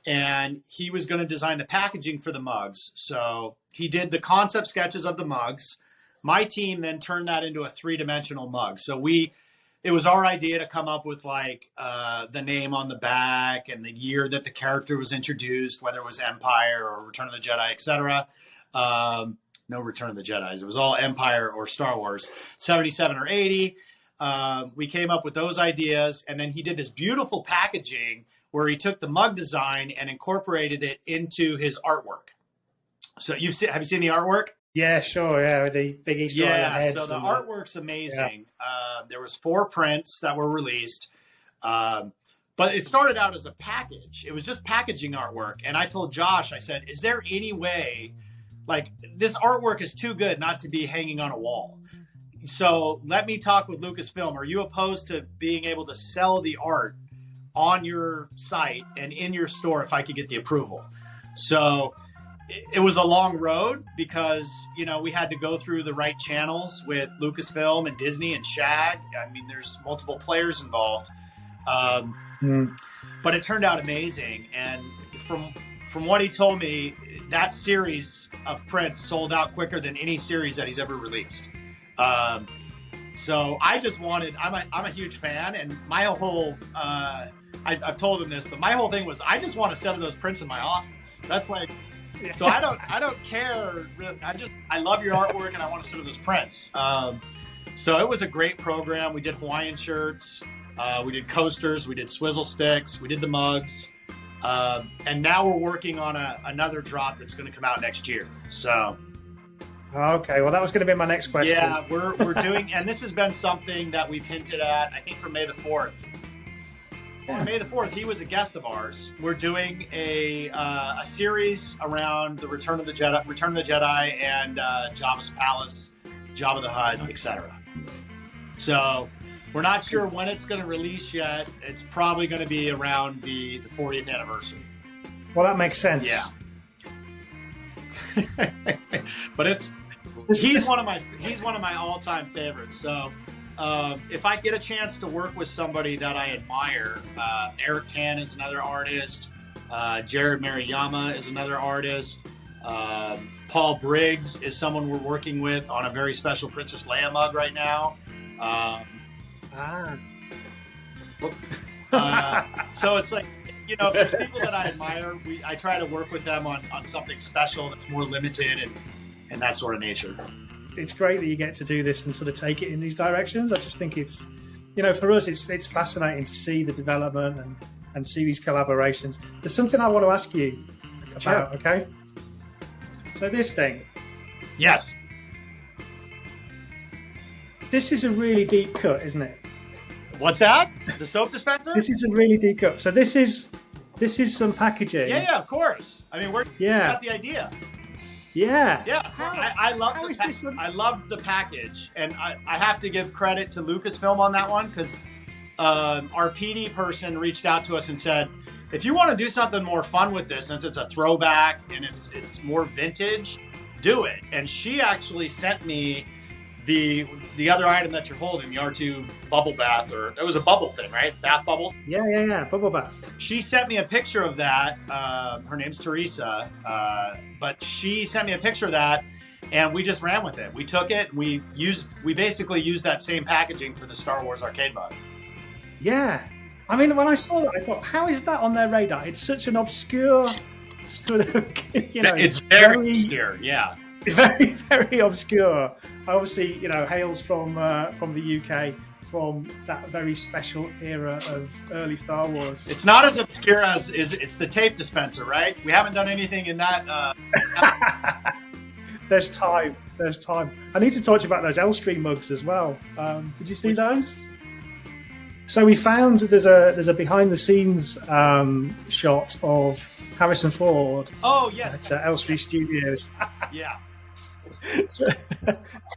and he was going to design the packaging for the mugs. So he did the concept sketches of the mugs. My team then turned that into a 3-dimensional mug. So it was our idea to come up with like the name on the back and the year that the character was introduced, whether it was Empire or Return of the Jedi, etc. No Return of the Jedi. It was all Empire or Star Wars, 77 or 80. We came up with those ideas, and then he did this beautiful packaging where he took the mug design and incorporated it into his artwork. So have you seen the artwork? Yeah, sure. Yeah, with the big Easter egg heads. So the artwork's amazing. Yeah. There was 4 prints that were released, but it started out as a package. It was just packaging artwork, and I told Josh, I said, "Is there any way, like this artwork is too good not to be hanging on a wall? So let me talk with Lucasfilm. Are you opposed to being able to sell the art on your site and in your store if I could get the approval?" So it was a long road because, you know, we had to go through the right channels with Lucasfilm and Disney and Shag. I mean, there's multiple players involved. But it turned out amazing. And from what he told me, that series of prints sold out quicker than any series that he's ever released. So I just wanted, I'm a huge fan, and my whole, I've told him this, but my whole thing was, I just want a set of those prints in my office. That's like, so I don't care. I love your artwork and I want to set of those prints. So it was a great program. We did Hawaiian shirts, we did coasters, we did swizzle sticks, we did the mugs. And now we're working on another drop that's going to come out next year. So. Okay, well, that was going to be my next question. Yeah, we're doing, and this has been something that we've hinted at, I think, for May the 4th. On May the 4th, he was a guest of ours. We're doing a series around the Return of the Jedi, and Jabba's palace, Jabba the Hutt, etc. So we're not sure when it's going to release yet. It's probably going to be around the 40th anniversary. Well, that makes sense. Yeah. But he's one of my all-time favorites. So if I get a chance to work with somebody that I admire, Eric Tan is another artist. Jared Mariyama is another artist. Paul Briggs is someone we're working with on a very special Princess Leia mug right now. So it's like, you know, if there's people that I admire, I try to work with them on something special that's more limited and that sort of nature. It's great that you get to do this and sort of take it in these directions. I just think it's, you know, for us, it's fascinating to see the development and see these collaborations. There's something I want to ask you about, Sure. Okay? So this thing. Yes. This is a really deep cut, isn't it? What's that? The soap dispenser? This is a really deep cut. So this is some packaging. Yeah, of course. I mean, we got the idea. Yeah. Yeah. I love the package, and I have to give credit to Lucasfilm on that one, because our PD person reached out to us and said, if you want to do something more fun with this, since it's a throwback and it's more vintage, do it. And she actually sent me the other item that you're holding, the R2 bubble bath, or it was a bubble thing, right? Bath bubble? Yeah. Bubble bath. She sent me a picture of that. Her name's Teresa, but she sent me a picture of that, and we just ran with it. We took it. We basically used that same packaging for the Star Wars arcade mug. Yeah. I mean, when I saw that, I thought, how is that on their radar? It's such an obscure sort of, you know. It's very obscure, yeah. Very, very obscure. Obviously, you know, hails from the UK, from that very special era of early Star Wars. It's not as obscure as it's the tape dispenser, right? We haven't done anything in that. There's time. I need to talk to you about those L-Stream mugs as well. Did you see those? So we found there's a behind the scenes shot of Harrison Ford. Oh yes, at L-Stream Studios. Yeah.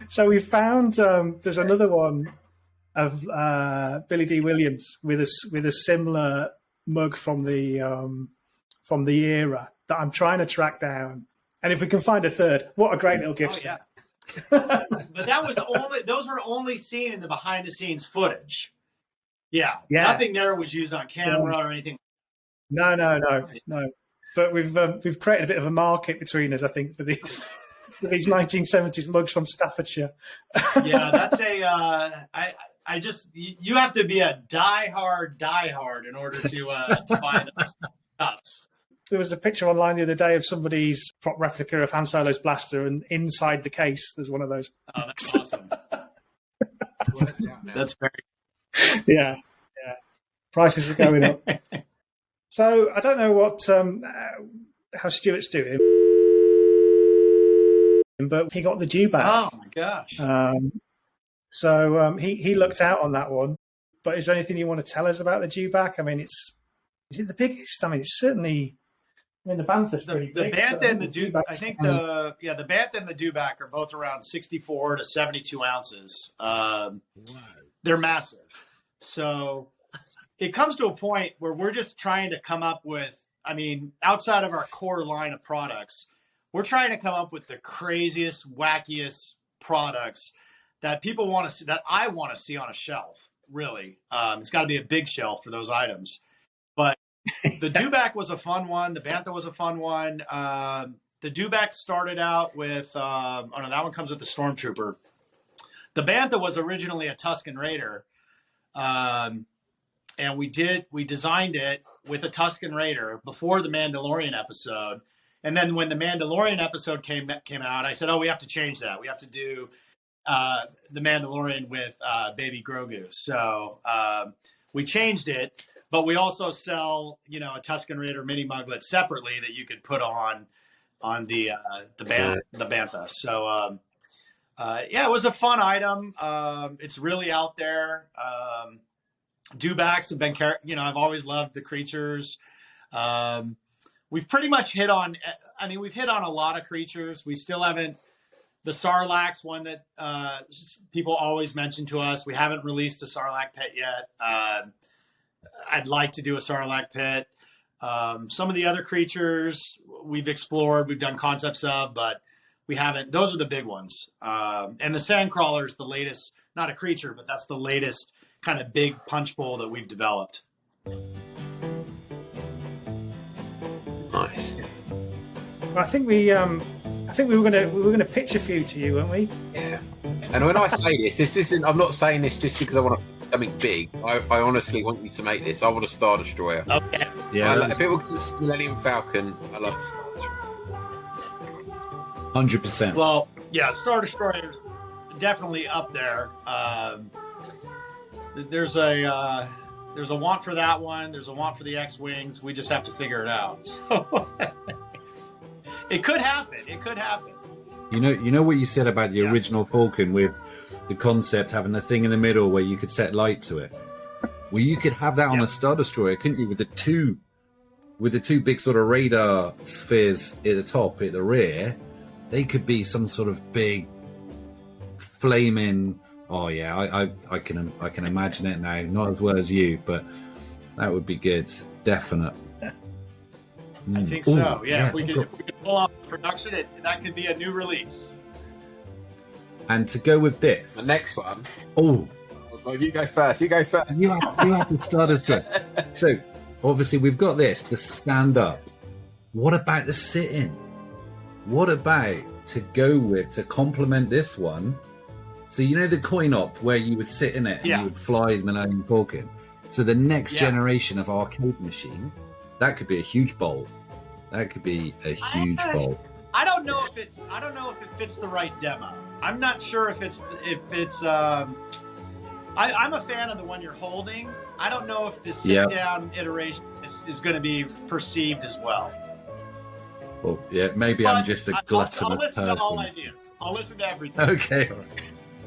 So we found there's another one of Billy D. Williams with a similar mug from the era that I'm trying to track down. And if we can find a third, what a great little gift! Oh, yeah. But those were only seen in the behind the scenes footage. Yeah. Nothing there was used on camera or anything. No. But we've created a bit of a market between us, I think, for these. These 1970s mugs from Staffordshire. Yeah, that's you have to be a diehard in order to buy those stuffs. There was a picture online the other day of somebody's prop replica of Han Solo's blaster, and inside the case, there's one of those. Oh, that's awesome. That's very. Yeah. Prices are going up. So I don't know how Stuart's doing. But he got the dewback. Oh my gosh! So he looked out on that one. But is there anything you want to tell us about the dewback? I mean, is it the biggest? I mean, it's certainly. I mean, the Bantha's pretty big. The Bantha and the dewback. I think the Bantha and the dewback are both around 64 to 72 ounces. They're massive. So it comes to a point where we're just trying to come up with. I mean, outside of our core line of products. We're trying to come up with the craziest, wackiest products that people want to see, that I want to see on a shelf, really. It's got to be a big shelf for those items. But the dewback was a fun one. The Bantha was a fun one. The dewback started out with, that one comes with the Stormtrooper. The Bantha was originally a Tusken Raider. And we designed it with a Tusken Raider before the Mandalorian episode. And then when the Mandalorian episode came out, I said, we have to change that. We have to do the Mandalorian with Baby Grogu. So we changed it, but we also sell, a Tusken Raider mini muglet separately that you could put on the Bantha. So it was a fun item. It's really out there. Dewbacks have been, I've always loved the creatures. We've pretty much hit on a lot of creatures. We still haven't, the Sarlacc's one that people always mention to us. We haven't released a Sarlacc pet yet. I'd like to do a Sarlacc pet. Some of the other creatures we've explored, we've done concepts of, but we haven't. Those are the big ones. And the Sandcrawler is the latest, not a creature, but that's the latest kind of big punch bowl that we've developed. Nice. Well, I think we were gonna pitch a few to you, weren't we? Yeah. And when I say this isn't. I'm not saying this just because I want something big. I honestly want you to make this. I want a Star Destroyer. Okay. Yeah. If people do Millennium Falcon, I love the Star Destroyer. 100%. Well, yeah, Star Destroyer is definitely up there. There's a want for that one. There's a want for the X-Wings. We just have to figure it out. So it could happen. It could happen. You know what you said about the original Falcon with the concept having the thing in the middle where you could set light to it. Well, you could have that on a Star Destroyer, couldn't you? With the two big sort of radar spheres at the top, at the rear, they could be some sort of big flaming. Oh yeah, I can imagine it now. Not as well as you, but that would be good. Definite. I think so. Yeah, if we could pull off the production, that could be a new release. And to go with this, the next one. Oh, well, you go first. You go first. You have to start us with. So obviously we've got this, the stand up. What about the sit in? What about to go with to complement this one? So you know the coin op where you would sit in it and you would fly the Millennium Falcon. So the next generation of arcade machine, that could be a huge bowl. That could be a huge bowl. I don't know if it fits the right demo. I'm not sure if it's. I'm a fan of the one you're holding. I don't know if the sit down iteration is going to be perceived as well. Well, yeah, maybe I'm just a glutton. I'll listen to all ideas. I'll listen to everything. Okay.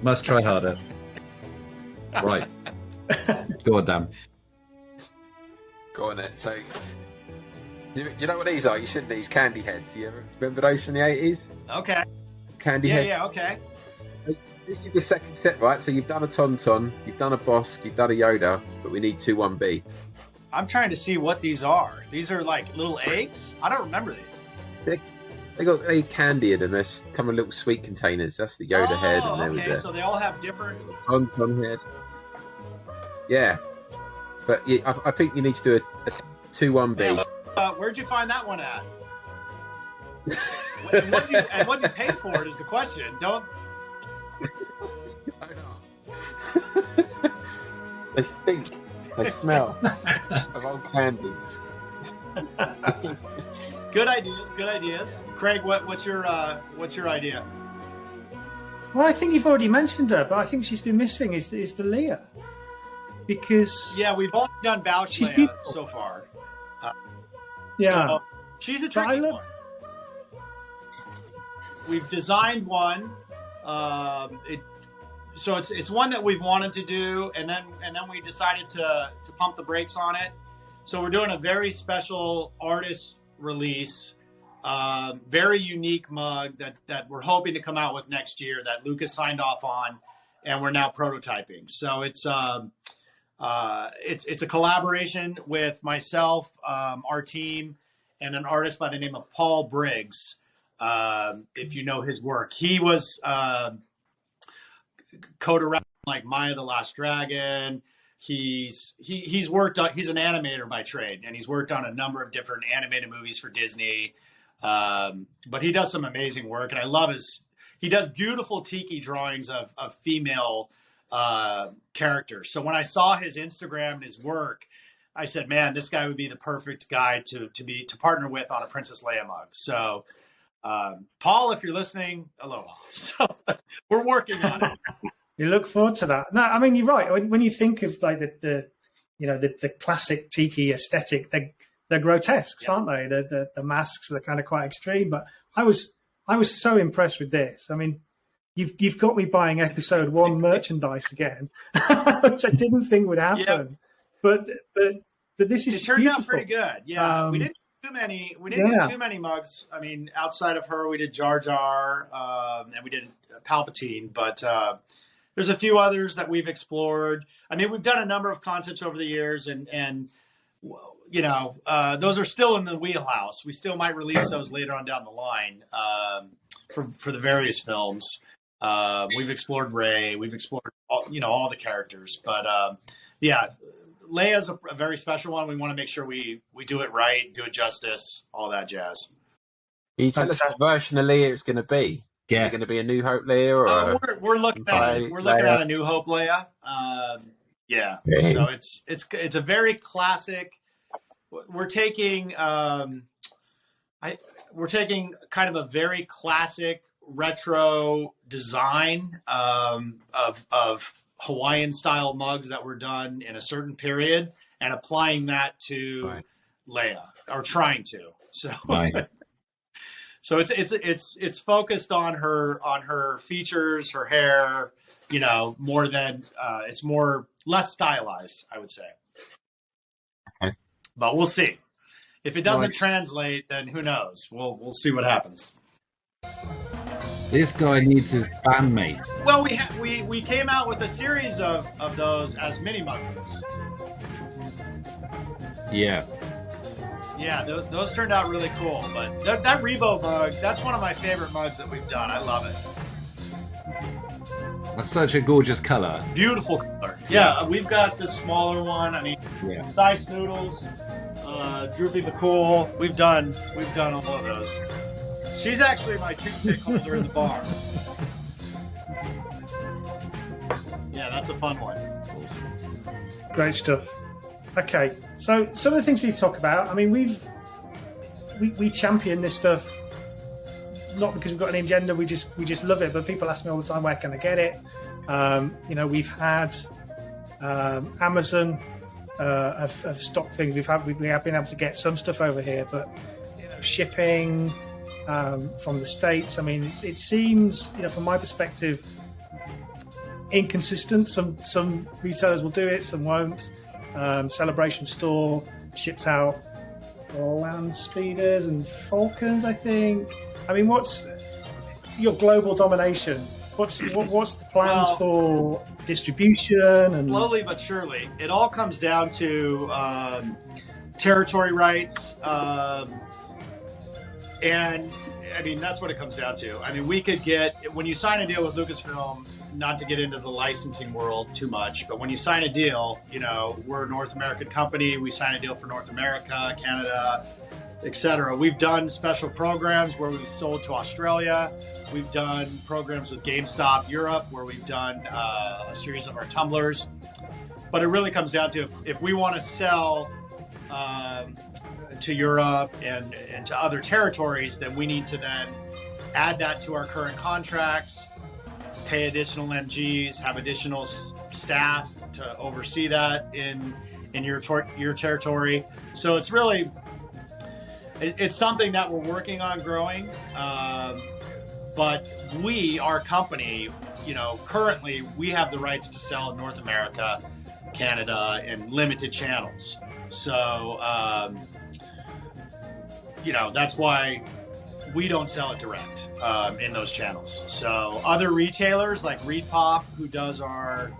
Must try harder. Right. Go on, Dan. Go on then. So, you know what these are? You said these candy heads. You ever remember those from the 80s? Okay. Candy heads. Yeah, okay. This is the second set, right? So you've done a Tauntaun, you've done a Bosk, you've done a Yoda, but we need 2 1B. I'm trying to see what these are. These are like little eggs? I don't remember these. They candy in them. They come in little sweet containers. That's the Yoda head. And there okay, so they all have different. Tauntaun head. Yeah, but I think you need to do a 2 1B. Where'd you find that one at? and what'd you pay for it is the question. Don't. They stink. They smell of old candy. Good ideas. Craig, what's your idea? Well, I think you've already mentioned her, but I think she's been missing is the Leia, because we've only done Bouch Leia so far. So she's a tricky one. We've designed one. So it's one that we've wanted to do, and then we decided to pump the brakes on it. So we're doing a very special artist release, very unique mug that we're hoping to come out with next year that Lucas signed off on, and we're now prototyping. So it's a collaboration with myself, our team, and an artist by the name of Paul Briggs. If you know his work, he was co-directing like Maya the Last Dragon. He's worked on. He's an animator by trade, and he's worked on a number of different animated movies for Disney. But he does some amazing work, and I love he does beautiful tiki drawings of female characters. So when I saw his Instagram and his work, I said, man, this guy would be the perfect guy to partner with on a Princess Leia mug. So Paul, if you're listening, hello. So we're working on it. You look forward to that. No, I mean, you're right. When you think of like the classic tiki aesthetic, they're grotesque, aren't they? The masks are kind of quite extreme. But I was so impressed with this. I mean, you've got me buying episode 1 merchandise again, which I didn't think would happen. but this is it turned beautiful. out pretty good. Yeah, we didn't do too many. We didn't do too many mugs. I mean, outside of her, we did Jar Jar, and we did Palpatine. But there's a few others that we've explored. I mean, we've done a number of concepts over the years, and you know, those are still in the wheelhouse. We still might release those later on down the line for the various films. We've explored Rey. We've explored all the characters. But yeah, Leia's a very special one. We want to make sure we do it right, do it justice, all that jazz. Can you tell us what version of Leia it's going to be? Yeah. Is it going to be a New Hope Leia, or we're looking at a New Hope Leia. Yeah. So it's a very classic. We're taking we're taking kind of a very classic retro design of Hawaiian style mugs that were done in a certain period and applying that to Leia, or trying to. So so it's focused on her features, her hair, you know, more than it's less stylized, I would say. Okay. But we'll see. If it doesn't translate, then who knows? We'll see what happens. This guy needs his bandmate. Well, we came out with a series of those as mini mugs. Yeah. Yeah, those turned out really cool. But that Rebo mug, that's one of my favorite mugs that we've done. I love it. That's such a gorgeous color. Beautiful color. Yeah, we've got the smaller one. I mean, Dice Noodles, Droopy McCool. We've done all of those. She's actually my toothpick holder in the bar. Yeah, that's a fun one. Great stuff. Okay, so some of the things we talk about. I mean, we champion this stuff not because we've got an agenda. We just love it. But people ask me all the time, where can I get it? You know, we've had Amazon have stocked things. We have been able to get some stuff over here, but you know, shipping from the States. I mean, it seems, you know, from my perspective, inconsistent. Some retailers will do it, some won't. Celebration Store shipped out land speeders and Falcons, I think. I mean, what's your global domination? What's the plans for distribution? And slowly but surely, it all comes down to territory rights, and I mean that's what it comes down to. I mean, we could get, when you sign a deal with Lucasfilm, not to get into the licensing world too much, but when you sign a deal, you know, we're a North American company. We sign a deal for North America, Canada, etc. We've done special programs where we've sold to Australia. We've done programs with GameStop Europe where we've done a series of our tumblers. But it really comes down to if we want to sell to Europe and to other territories, then we need to then add that to our current contracts, pay additional MGs, have additional staff to oversee that in your territory. So it's really, it's something that we're working on growing. But our company, you know, currently we have the rights to sell in North America, Canada, in limited channels. So, you know, that's why we don't sell it direct in those channels. So other retailers like ReedPop, who does our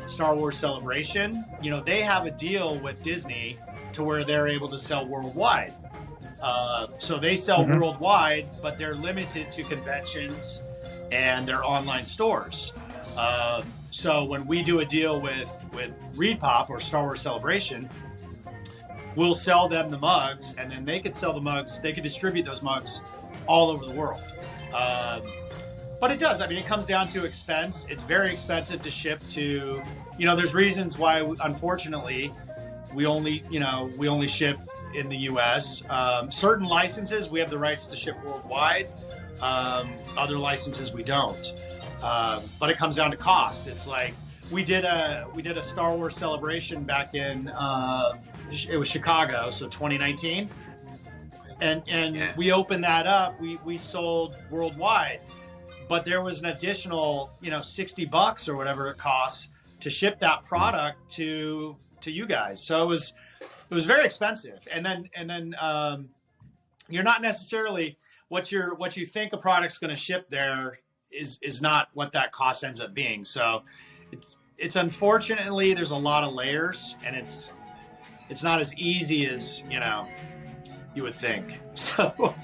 Star Wars Celebration, you know, they have a deal with Disney to where they're able to sell worldwide. So they sell worldwide, but they're limited to conventions and their online stores. So when we do a deal with ReedPop or Star Wars Celebration, we'll sell them the mugs, and then they could sell the mugs. They could distribute those mugs all over the world. But it does. I mean, it comes down to expense. It's very expensive to ship to, you know, there's reasons why, unfortunately, we only ship in the U.S. Certain licenses, we have the rights to ship worldwide. Other licenses, we don't. But it comes down to cost. It's like we did a Star Wars Celebration back in it was Chicago, so 2019, and we opened that up. We sold worldwide, but there was an additional, you know, $60 or whatever it costs to ship that product to to you guys. So it was very expensive. And then you're not necessarily what you think a product's going to ship there is not what that cost ends up being. So it's unfortunately there's a lot of layers, and it's not as easy as you would think. So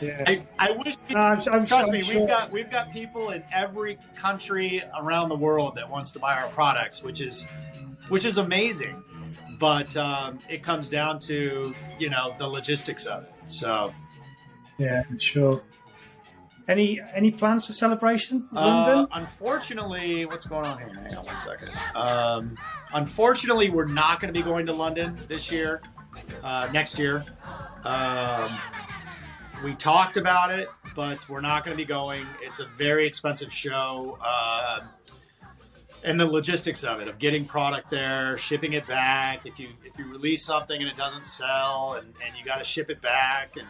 Yeah. I wish. Trust me, we've got people in every country around the world that wants to buy our products, which is amazing. But it comes down to the logistics of it. So yeah, sure. Any plans for celebration in London? Unfortunately, what's going on here? Hang on 1 second. Unfortunately, we're not going to be going to London this year. Next year. We talked about it, but we're not going to be going. It's a very expensive show. And the logistics of it, of getting product there, shipping it back. If you release something and it doesn't sell, and you got to ship it back, and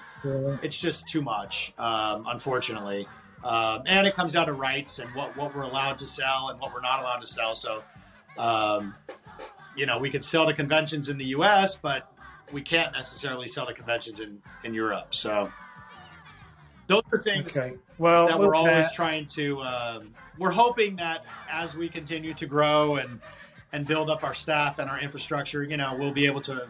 it's just too much, unfortunately. And it comes down to rights and what we're allowed to sell and what we're not allowed to sell. So, we could sell to conventions in the U.S., but we can't necessarily sell to conventions in Europe. So those are things that we're always trying to. We're hoping that as we continue to grow and build up our staff and our infrastructure, we'll be able to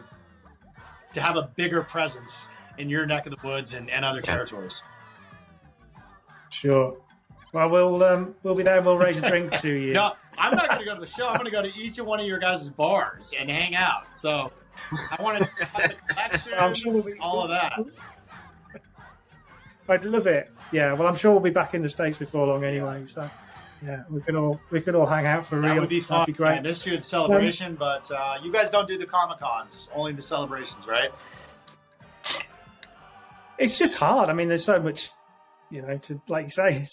have a bigger presence in your neck of the woods and other territories. Sure. Well, we'll be there. We'll raise a drink to you. No, I'm not going to go to the show. I'm going to go to each and one of your guys' bars and hang out. So I want to have the collections, all of that. I'd love it. Yeah. Well, I'm sure we'll be back in the States before long anyway. So yeah, we could all hang out for real. That would be fun. That'd be great. Yeah, this year's celebration, but you guys don't do the Comic-Cons, only the celebrations, right? It's just hard. I mean, there's so much, to, like you say,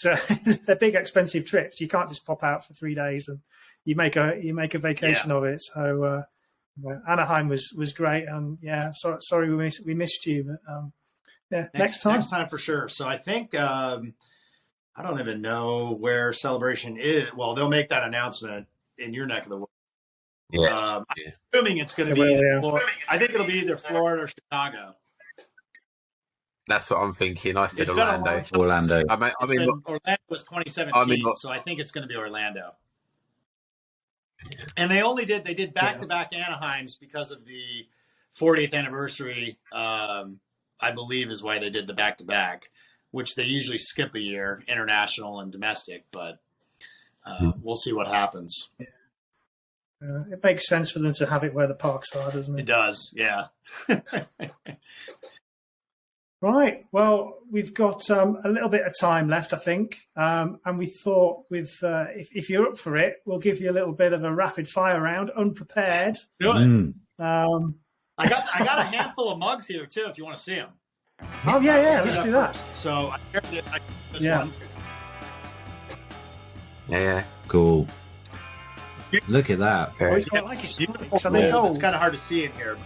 they're big, expensive trips. You can't just pop out for 3 days and you make a vacation of it. So Anaheim was great, and sorry we missed you, but next time for sure. So I think I don't even know where Celebration is. Well, they'll make that announcement in your neck of the woods. Yeah. I'm assuming it's going to be Florida. I think it'll be either Florida or Chicago. That's what I'm thinking. I said It's Orlando. Orlando. Orlando was 2017, so I think it's going to be Orlando. And they did back-to-back Anaheims because of the 40th anniversary, I believe is why they did the back-to-back, which they usually skip a year, international and domestic, but we'll see what happens. It makes sense for them to have it where the parks are, doesn't it? It does, yeah. Right. Well, we've got a little bit of time left, I think, and we thought, if you're up for it, we'll give you a little bit of a rapid fire round, unprepared. Do it. I got a handful of mugs here too, if you want to see them. Oh yeah, let's do that. First. So I shared this one. Yeah. Cool. Look at that. It's kind of hard to see in here.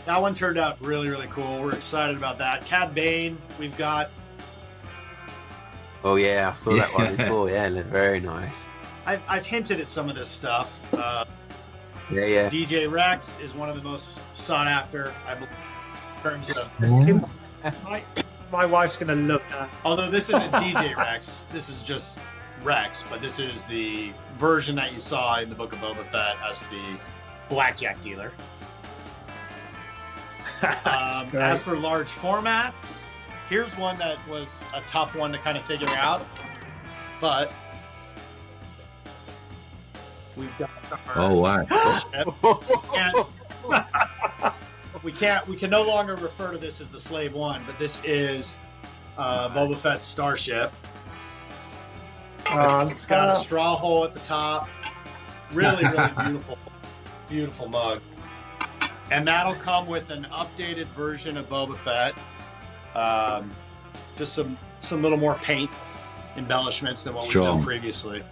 That one turned out really, really cool. We're excited about that. Cad Bane, we've got. Oh yeah, I saw that one before. Yeah, it looked very nice. I've hinted at some of this stuff. Yeah. DJ Rex is one of the most sought after, I believe, in terms of. My wife's gonna love that. Although this isn't DJ Rex, this is just Rex, but this is the version that you saw in the Book of Boba Fett as the blackjack dealer. As for large formats, here's one that was a tough one to kind of figure out, but we've got our we can no longer refer to this as the Slave One, but this is Boba Fett's starship. It's got a straw hole at the top. Really, really beautiful mug. And that'll come with an updated version of Boba Fett. Just some little more paint embellishments than what we've done previously.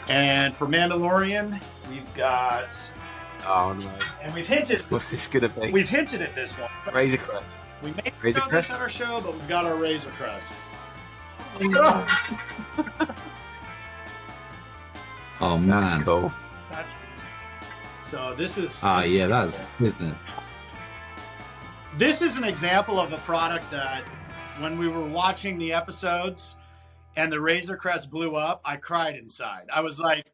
And for Mandalorian, we've got... Oh, no. And we've hinted... What's this going to be? We've hinted at this one. Razor Crest. We may show this on our show, but we've got our Razor Crest. Oh, man. That's cool. So this is yeah, that's, isn't it? This is an example of a product that when we were watching the episodes and the Razor Crest blew up, I cried inside. I was like,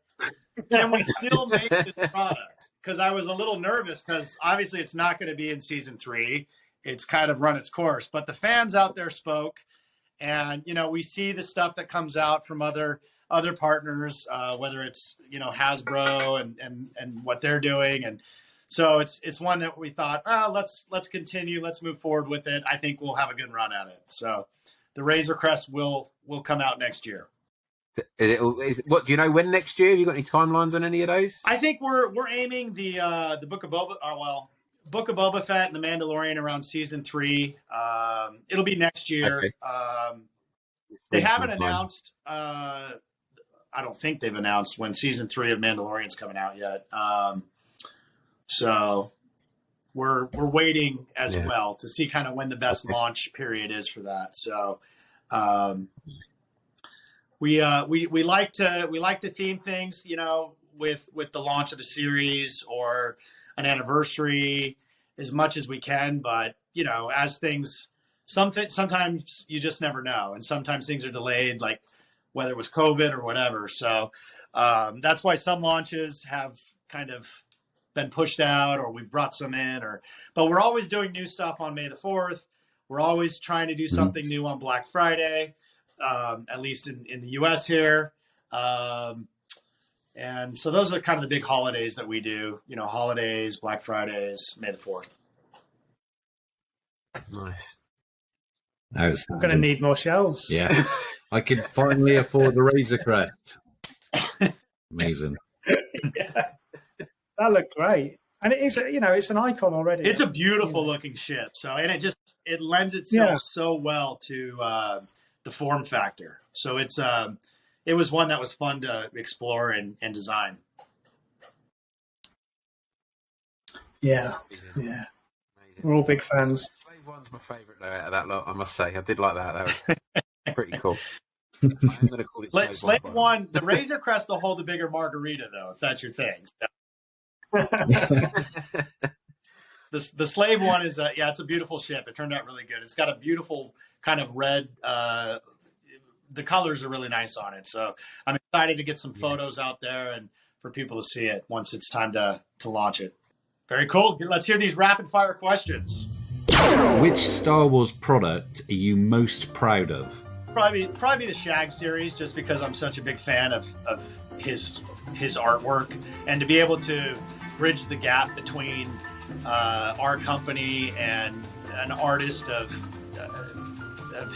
can we still make this product? Because I was a little nervous because obviously it's not going to be in season 3. It's kind of run its course. But the fans out there spoke. And, you know, we see the stuff that comes out from other partners, whether it's, you know, Hasbro and what they're doing. And so it's one that we thought, let's continue. Let's move forward with it. I think we'll have a good run at it. So the Razor Crest will come out next year. What do you know when next year? Have you got any timelines on any of those? I think we're aiming the Book of Boba Fett and the Mandalorian around season 3. It'll be next year. Okay. They haven't announced. I don't think they've announced when season 3 of Mandalorian's coming out yet. So we're waiting as well to see kind of when the best launch period is for that. So we like to theme things, you know, with the launch of the series or an anniversary as much as we can. But, you know, as things, sometimes you just never know. And sometimes things are delayed, like whether it was COVID or whatever. So that's why some launches have kind of been pushed out, or we've brought some in, but we're always doing new stuff on May the 4th. We're always trying to do something new on Black Friday, at least in the US here. And so those are kind of the big holidays that we do, you know, holidays, Black Fridays, May the 4th. Nice. I'm going to need more shelves. Yeah. I can finally afford the Razor Crest. Amazing. Yeah. That looked great. And it is, you know, it's an icon already. It's a beautiful looking ship. So, and it lends itself so well to the form factor. So it was one that was fun to explore and design. Yeah. Yeah. We're all big fans. Slave One's my favourite though out of that lot, I must say. I did like that. That was pretty cool. I'm going to call it Slave One. The Razor Crest will hold a bigger margarita though, if that's your thing. So. The Slave One is it's a beautiful ship. It turned out really good. It's got a beautiful kind of red. The colors are really nice on it. So I'm excited to get some photos out there and for people to see it once it's time to launch it. Very cool. Let's hear these rapid fire questions. Which Star Wars product are you most proud of? Probably the Shag series, just because I'm such a big fan of his artwork, and to be able to bridge the gap between our company and an artist of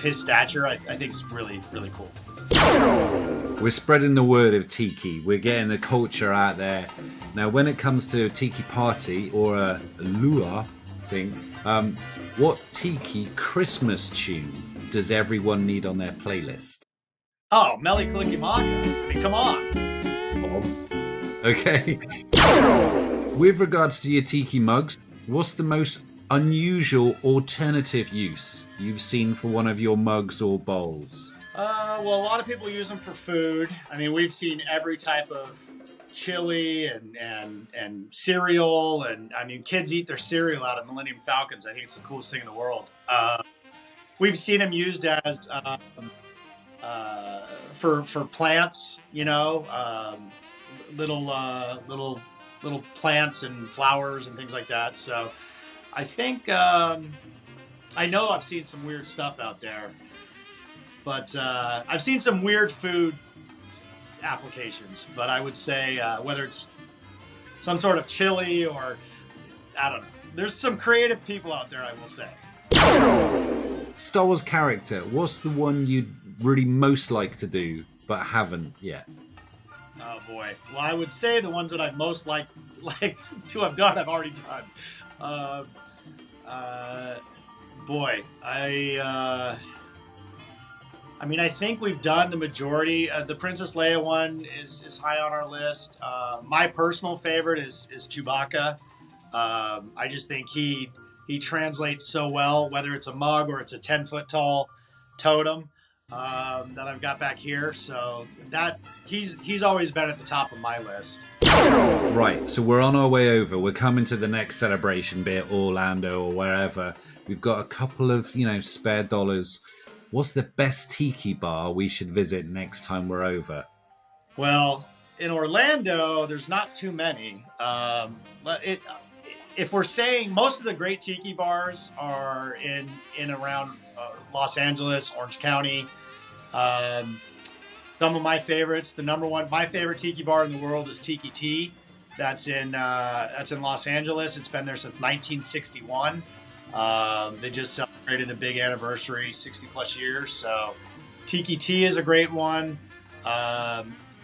his stature, I think is really, really cool. We're spreading the word of Tiki. We're getting the culture out there. Now, when it comes to a Tiki party or a lua thing, what Tiki Christmas tune does everyone need on their playlist? Oh, Meli Kalikimaka. I mean, come on. Okay. With regards to your Tiki mugs, what's the most unusual alternative use you've seen for one of your mugs or bowls? Well, a lot of people use them for food. I mean, we've seen every type of chili and cereal, and I mean, kids eat their cereal out of Millennium Falcons. I think it's the coolest thing in the world. We've seen them used as for plants, you know, little plants and flowers and things like that. So I think I know I've seen some weird stuff out there, but I've seen some weird food applications. But I would say whether it's some sort of chili or I don't know, there's some creative people out there, I will say. Star Wars character, what's the one you'd really most like to do but haven't yet? Oh boy. Well, I would say the ones that I'd most like to have done, I've already done. Boy, I mean, I think we've done the majority. The Princess Leia one is high on our list. My personal favorite is Chewbacca. I just think he translates so well, whether it's a mug or it's a 10-foot tall totem. that I've got back here. So that he's always been at the top of my list. Right, so we're on our way over. We're coming to the next celebration, be it Orlando or wherever. We've got a couple of, spare dollars. What's the best tiki bar we should visit next time we're over? Well, in Orlando, there's not too many. If we're saying most of the great tiki bars are in around Los Angeles, Orange County. Some of my favorites, my favorite tiki bar in the world is Tiki Tea. That's in Los Angeles. It's been there since 1961. They just celebrated a big anniversary, 60 plus years. So Tiki Tea is a great one.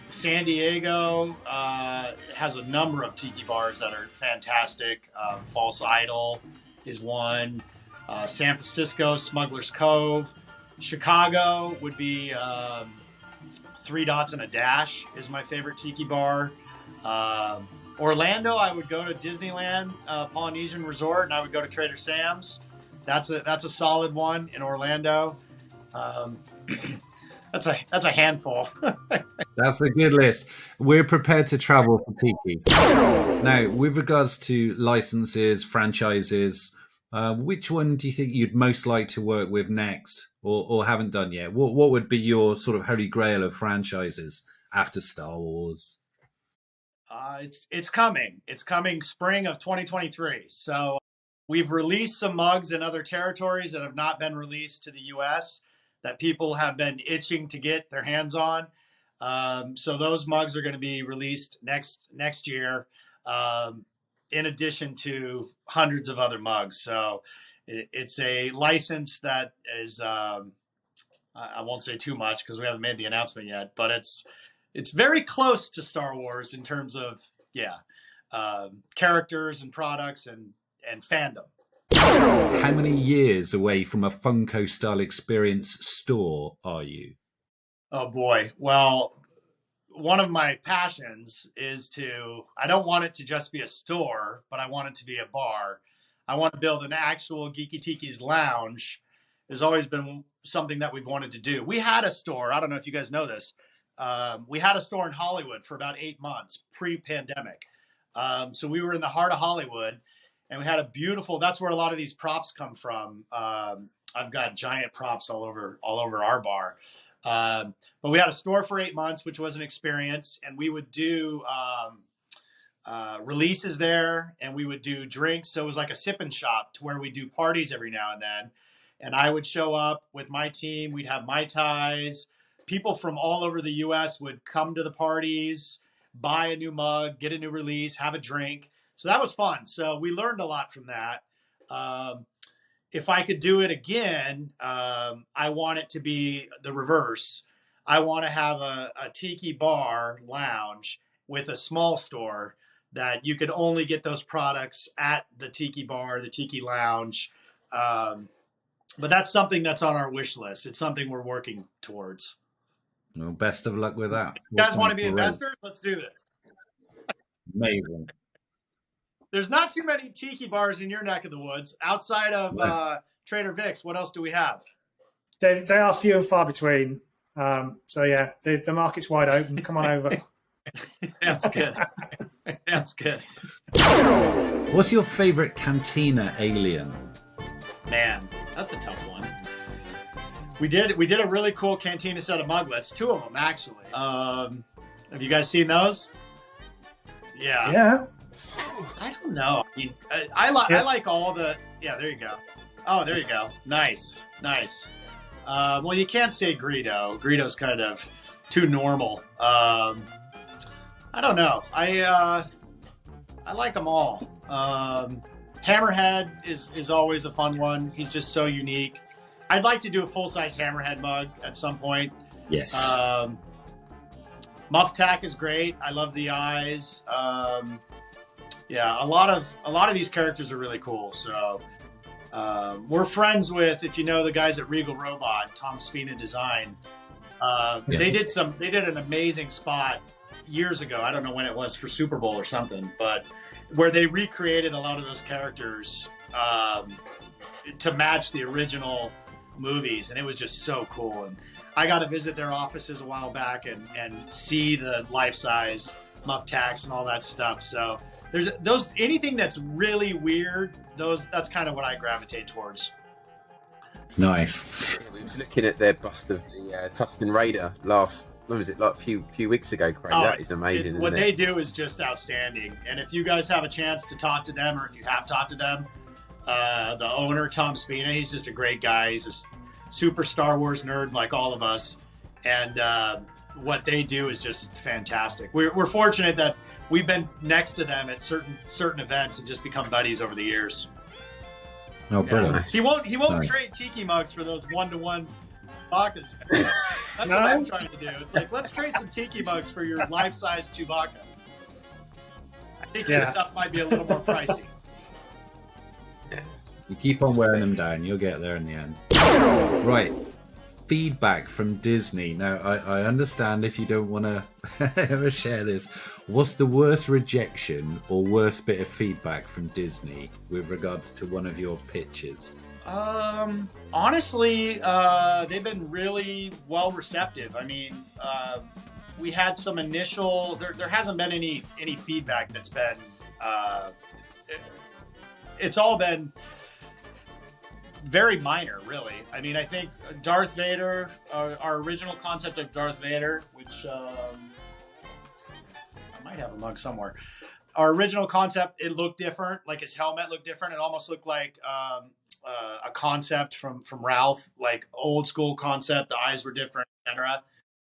San Diego has a number of tiki bars that are fantastic. False Idol is one. San Francisco, Smuggler's Cove. Chicago would be Three Dots and a Dash is my favorite tiki bar. Orlando, I would go to Disneyland Polynesian Resort, and I would go to Trader Sam's. That's a solid one in Orlando. That's a handful. That's a good list. We're prepared to travel for tiki. Now, with regards to licenses, franchises, which one do you think you'd most like to work with next, or haven't done yet? What would be your sort of holy grail of franchises after Star Wars? It's coming. It's coming spring of 2023. So we've released some mugs in other territories that have not been released to the U.S. that people have been itching to get their hands on. So those mugs are going to be released next year, in addition to hundreds of other mugs. So it's a license that is, I won't say too much because we haven't made the announcement yet, but it's very close to Star Wars in terms of, characters and products and fandom. How many years away from a Funko style experience store are you? Oh boy. Well, one of my passions is I don't want it to just be a store, but I want it to be a bar. I want to build an actual GEEKI Tikis lounge. Has always been something that we've wanted to do. We had a store. I don't know if you guys know this. We had a store in Hollywood for about 8 months pre-pandemic. So we were in the heart of Hollywood, and we had that's where a lot of these props come from. I've got giant props all over our bar. But we had a store for 8 months, which was an experience, and we would do releases there, and we would do drinks. So it was like a sip and shop to where we do parties every now and then. And I would show up with my team. We'd have Mai Tais. People from all over the U.S. would come to the parties, buy a new mug, get a new release, have a drink. So that was fun. So we learned a lot from that. If I could do it again, I want it to be the reverse. I want to have a tiki bar lounge with a small store that you could only get those products at the tiki bar, the tiki lounge. But that's something that's on our wish list. It's something we're working towards. Well, best of luck with that. You guys want to be investors? Let's do this. Amazing. There's not too many tiki bars in your neck of the woods outside of Trader Vic's. What else do we have? They are few and far between. So yeah, the market's wide open. Come on over. Sounds good. Sounds good. What's your favorite cantina alien? Man, that's a tough one. We did a really cool cantina set of muglets, 2 of them actually. Have you guys seen those? Yeah. Yeah. I don't know. I mean, I like all the. Yeah, there you go. Oh, there you go. Nice. Well, you can't say Greedo. Greedo's kind of too normal. I don't know. I like them all. Hammerhead is always a fun one. He's just so unique. I'd like to do a full-size Hammerhead mug at some point. Yes. Muff Tack is great. I love the eyes. Yeah, a lot of these characters are really cool. So we're friends with, if you know the guys at Regal Robot, Tom Spina Design. They did an amazing spot years ago. I don't know when it was, for Super Bowl or something, but where they recreated a lot of those characters to match the original movies, and it was just so cool. And I got to visit their offices a while back and see the life-size muff tax and all that stuff. So there's those, anything that's really weird, that's kind of what I gravitate towards. Nice. Yeah, we was looking at their bust of the Tuscan Raider when was it, like a few weeks ago, Craig? That is amazing. What they do is just outstanding. And if you guys have a chance to talk to them, or if you have talked to them, the owner, Tom Spina, he's just a great guy. He's a super Star Wars nerd like all of us. And what they do is just fantastic. We're fortunate that we've been next to them at certain events and just become buddies over the years. Oh, brilliant. Yeah. He won't trade tiki mugs for those 1-to-1 pockets. That's what I'm trying to do. It's like, let's trade some tiki mugs for your life-size Chewbacca. I think this stuff might be a little more pricey. You keep on wearing them down, you'll get there in the end. Right. Feedback from Disney. Now, I understand if you don't want to ever share this. What's the worst rejection or worst bit of feedback from Disney with regards to one of your pitches? Honestly, they've been really well receptive. I mean, we had some initial. There hasn't been any feedback that's been. It's all been very minor, really. I mean, I think Darth Vader, our original concept of Darth Vader, which I might have a mug somewhere. Our original concept, it looked different. Like his helmet looked different. It almost looked like a concept from Ralph, like old school concept. The eyes were different, etc.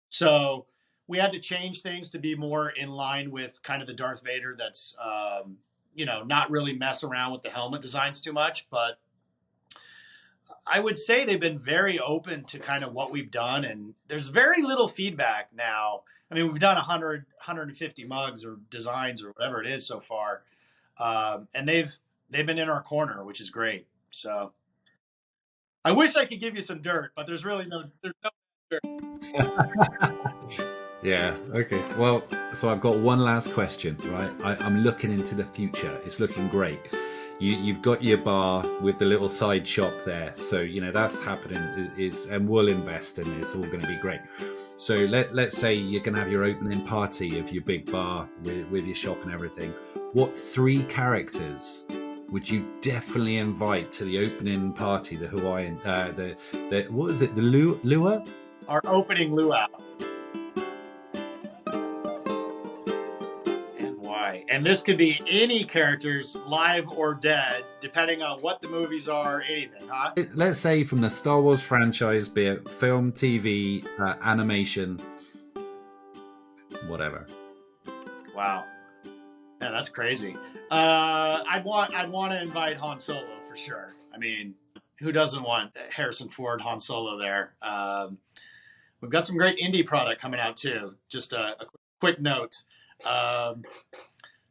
So we had to change things to be more in line with kind of the Darth Vader that's, not really mess around with the helmet designs too much. But I would say they've been very open to kind of what we've done. And there's very little feedback now. I mean, we've done 100, 150 mugs or designs or whatever it is so far. And they've been in our corner, which is great. So I wish I could give you some dirt, but there's no dirt. Yeah, okay. Well, so I've got one last question, right? I'm looking into the future. It's looking great. You've got your bar with the little side shop there. So, that's happening and we'll invest in it. It's all going to be great. So let's say you're going to have your opening party of your big bar with your shop and everything. What 3 characters would you definitely invite to the opening party, the Hawaiian, what is it, the luau? Our opening luau. And why? And this could be any characters, live or dead, depending on what the movies are, anything, huh? Let's say from the Star Wars franchise, be it film, TV, animation, whatever. Wow. Yeah, that's crazy. I'd want to invite Han Solo for sure. I mean, who doesn't want Harrison Ford, Han Solo there? We've got some great indie product coming out too. Just a quick note.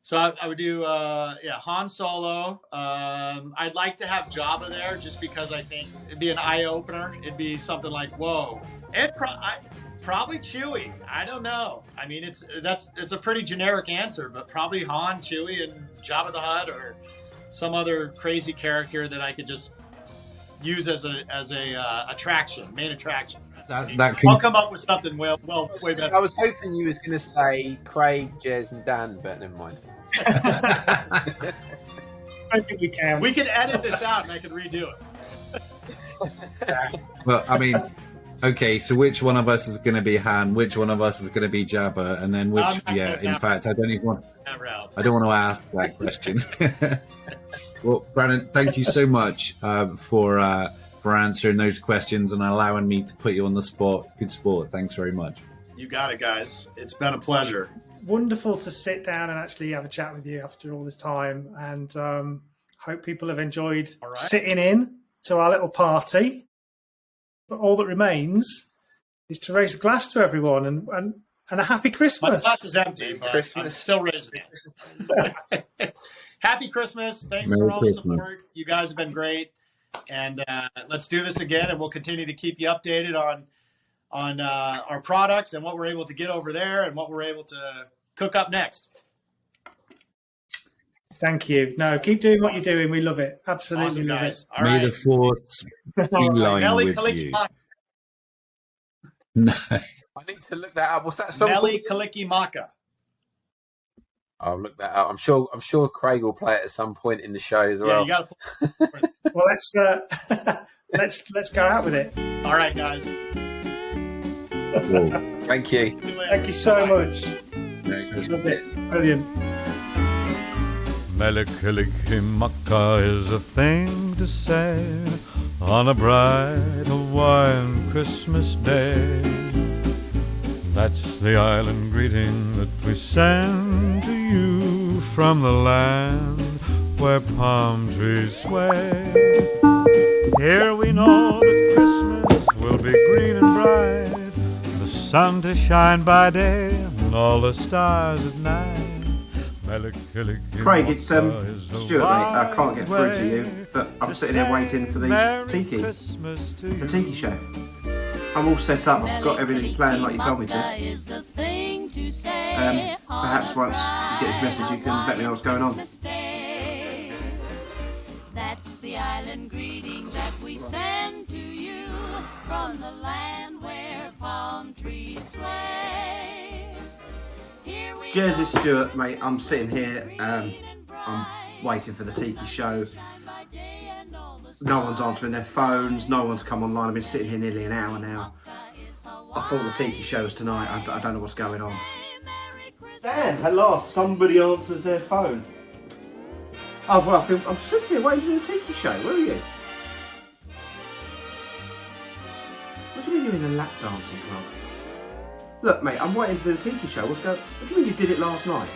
So I would do Han Solo. I'd like to have Jabba there just because I think it'd be an eye opener. It'd be something like whoa, and probably Chewie. I don't know. I mean, it's a pretty generic answer, but probably Han, Chewie, and Jabba the Hutt, or some other crazy character that I could just use as a main attraction. I'll come up with something way better. I was hoping you was going to say Craig, Jez, and Dan, but never mind. I think we can. We can edit this out, and I can redo it. Well, I mean. Okay, so which one of us is going to be Han? Which one of us is going to be Jabba? And then which? In fact, I don't want to ask that question. Well, Brandon, thank you so much for answering those questions and allowing me to put you on the spot. Good sport. Thanks very much. You got it, guys. It's been a pleasure. Wonderful to sit down and actually have a chat with you after all this time, and hope people have enjoyed sitting in to our little party. But all that remains is to raise a glass to everyone and a happy Christmas. My glass is empty, but I'm still raising it. Happy Christmas. Thanks for all the support. You guys have been great. And let's do this again, and we'll continue to keep you updated on our products and what we're able to get over there and what we're able to cook up next. Thank you. No, keep doing what you're doing. We love it. Absolutely awesome, love guys. it. May the force Beeline Nelly with you. Kalikimaka. No. I need to look that up. What's that song? Nelly Kalikimaka. I'll look that up. I'm sure Craig will play it at some point in the show as Yeah, well. you got to. Well, let's go out with it. All right, guys. Thank you. Thank you so much. Brilliant. Melikalikimaka is a thing to say on a bright Hawaiian Christmas day. That's the island greeting that we send to you from the land where palm trees sway. Here we know that Christmas will be green and bright, the sun to shine by day and all the stars at night. Craig, it's Stuart, mate. I can't get through to you, but I'm sitting here waiting for the Tiki show. I'm all set up. I've got everything planned like you told me to. Perhaps once you get this message, you can let me know what's going on. That's the island greeting that we send to you from the land where palm trees sway. Jersey Stuart, mate. I'm sitting here. I'm waiting for the Tiki show. No one's answering their phones. No one's come online. I've been sitting here nearly an hour now. I thought the Tiki show's tonight. I don't know what's going on. Dan, at last, somebody answers their phone. Oh, well, I'm sitting here waiting for the Tiki show. Where are you? What do you mean you're in a lap dancing club? Look, mate, I'm waiting for the Tiki show. What do you mean you did it last night?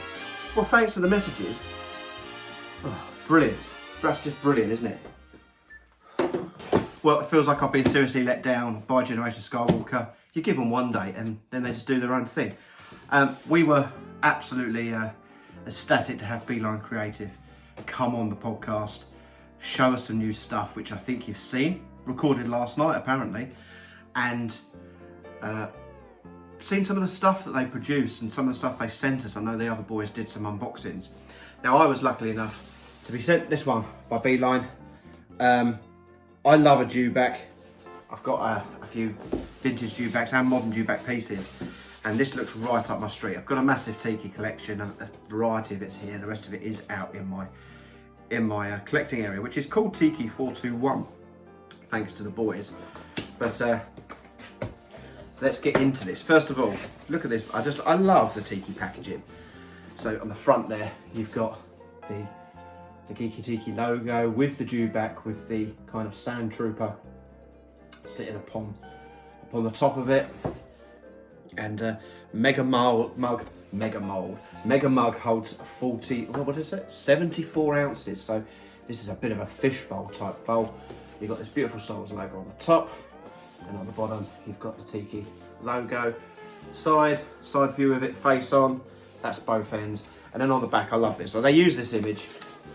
Well, thanks for the messages. Oh, brilliant. That's just brilliant, isn't it? Well, it feels like I've been seriously let down by Generation Skywalker. You give them one date and then they just do their own thing. We were absolutely ecstatic to have Beeline Creative come on the podcast, show us some new stuff, which I think you've seen, recorded last night apparently, and seen some of the stuff that they produce and some of the stuff they sent us. I know the other boys did some unboxings. Now, I was lucky enough to be sent this one by Beeline. I love a dewback. I've got a few vintage dewbacks and modern dewback pieces, and this looks right up my street. I've got a massive Tiki collection, a variety of it's here. The rest of it is out in my collecting area, which is called Tiki 421, thanks to the boys. But let's get into this. First of all, look at this. I love the Tiki packaging. So on the front there, you've got the GEEKI Tiki logo with the dewback, with the kind of sand trooper sitting upon the top of it, and Mega Mug holds 74 ounces. So this is a bit of a fishbowl type bowl. You've got this beautiful Star Wars logo on the top, and on the bottom you've got the Tiki logo. Side view of it, face on. That's both ends. And then on the back, I love this. So they use this image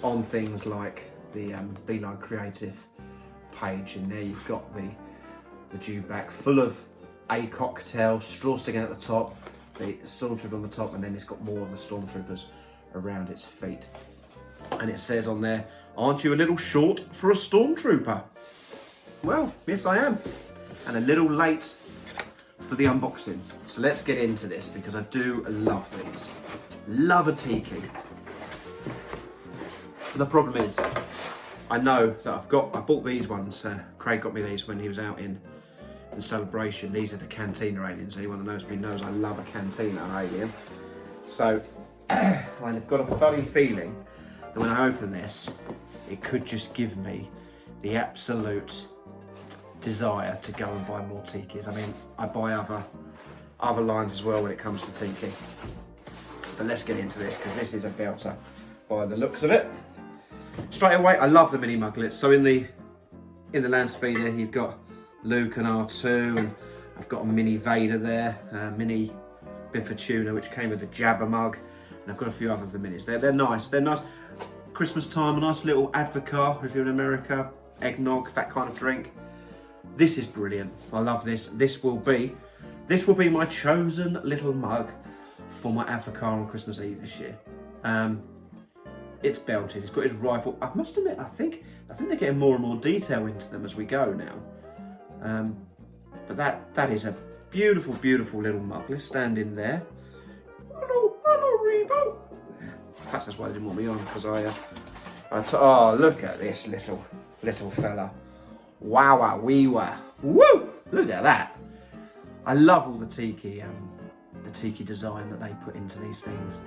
on things like the Beeline Creative page, and there you've got the dewback full of a cocktail, straw sticking at the top, the stormtrooper on the top, and then it's got more of the stormtroopers around its feet. And it says on there, "Aren't you a little short for a stormtrooper?" Well, yes I am, and a little late for the unboxing. So let's get into this, because I do love these. Love a Tiki. But the problem is, I know that I bought these ones. Craig got me these when he was out in Celebration. These are the Cantina aliens. Anyone that knows me knows I love a Cantina alien. So I've got a funny feeling that when I open this, it could just give me the absolute desire to go and buy more Tikis. I mean, I buy other lines as well when it comes to Tiki. But let's get into this, because this is a belter by the looks of it. Straight away, I love the mini muglets. So in the land speeder, you've got Luke and R2, and I've got a mini Vader there, mini Biffa Tuna, which came with a Jabba mug, and I've got a few other of the minis. They're nice. They're nice. Christmas time, a nice little Advocar if you're in America, eggnog, that kind of drink. This is brilliant. I love this. This will be my chosen little mug for my Advocar on Christmas Eve this year. It's belted. He's got his rifle. I must admit, I think they're getting more and more detail into them as we go now. But that is a beautiful, beautiful little mug. Let's stand in there. Hello, Rebo. Perhaps that's why they didn't want me on, because oh, look at this little fella. Wow, woo! Look at that. I love all the tiki design that they put into these things.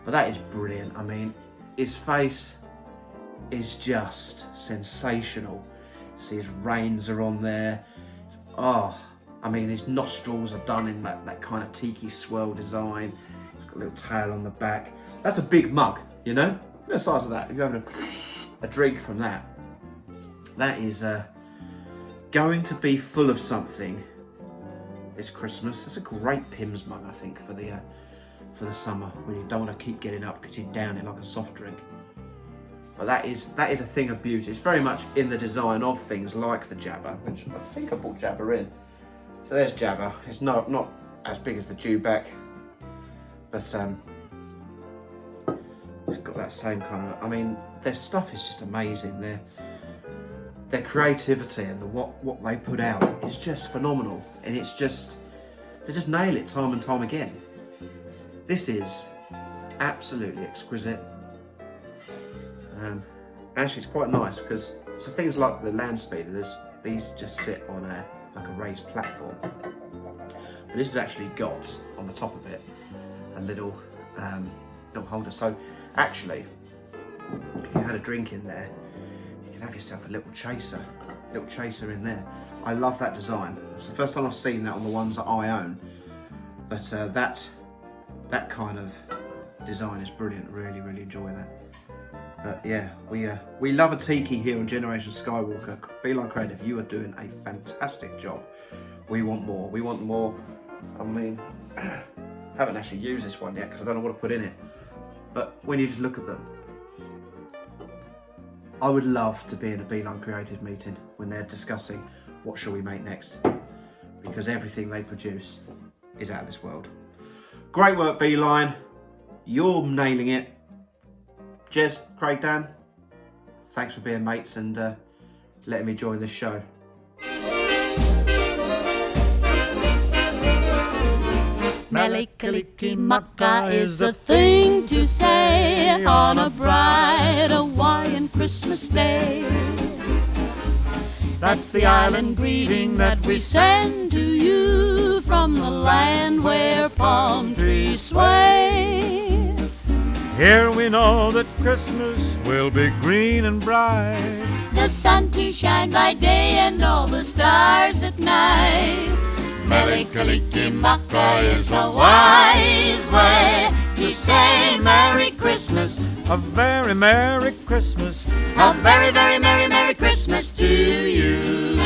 But that is brilliant. I mean, his face is just sensational. See, his reins are on there. Oh, I mean, his nostrils are done in that kind of tiki swirl design. He's got a little tail on the back. That's a big mug, you know? Look at the size of that. If you're having a drink from that, that is going to be full of something this Christmas. That's a great Pimm's mug, I think, for the summer, when you don't want to keep getting up because you down it like a soft drink. But that is a thing of beauty. It's very much in the design of things like the Jabba, which I think I brought Jabba in. So there's Jabba. It's not as big as the Dewback, but it's got that same kind of. I mean, their stuff is just amazing. Their creativity and what they put out is just phenomenal, and they just nail it time and time again. This is absolutely exquisite. Actually, it's quite nice because so things like the land speeder, these just sit on like a raised platform. But this has actually got on the top of it a little holder. So actually, if you had a drink in there, you can have yourself a little chaser in there. I love that design. It's the first time I've seen that on the ones that I own. But that kind of design is brilliant. Really, really enjoy that. But yeah, we love a tiki here on Generation Skywalker. Beeline Creative, you are doing a fantastic job. We want more. We want more. I mean, I haven't actually used this one yet because I don't know what to put in it. But when you just look at them, I would love to be in a Beeline Creative meeting when they're discussing what shall we make next, because everything they produce is out of this world. Great work, Beeline. You're nailing it. Jez, Craig, Dan, thanks for being mates and letting me join this show. Melikaliki is a thing to say on a bright Hawaiian Christmas day. That's the island greeting that we send to you from the land where palm trees sway. Here we know that Christmas will be green and bright, the sun to shine by day and all the stars at night. Melikaliki is a wise way to say Merry Christmas. a very Merry Christmas, a very, very Merry, Merry Christmas to you.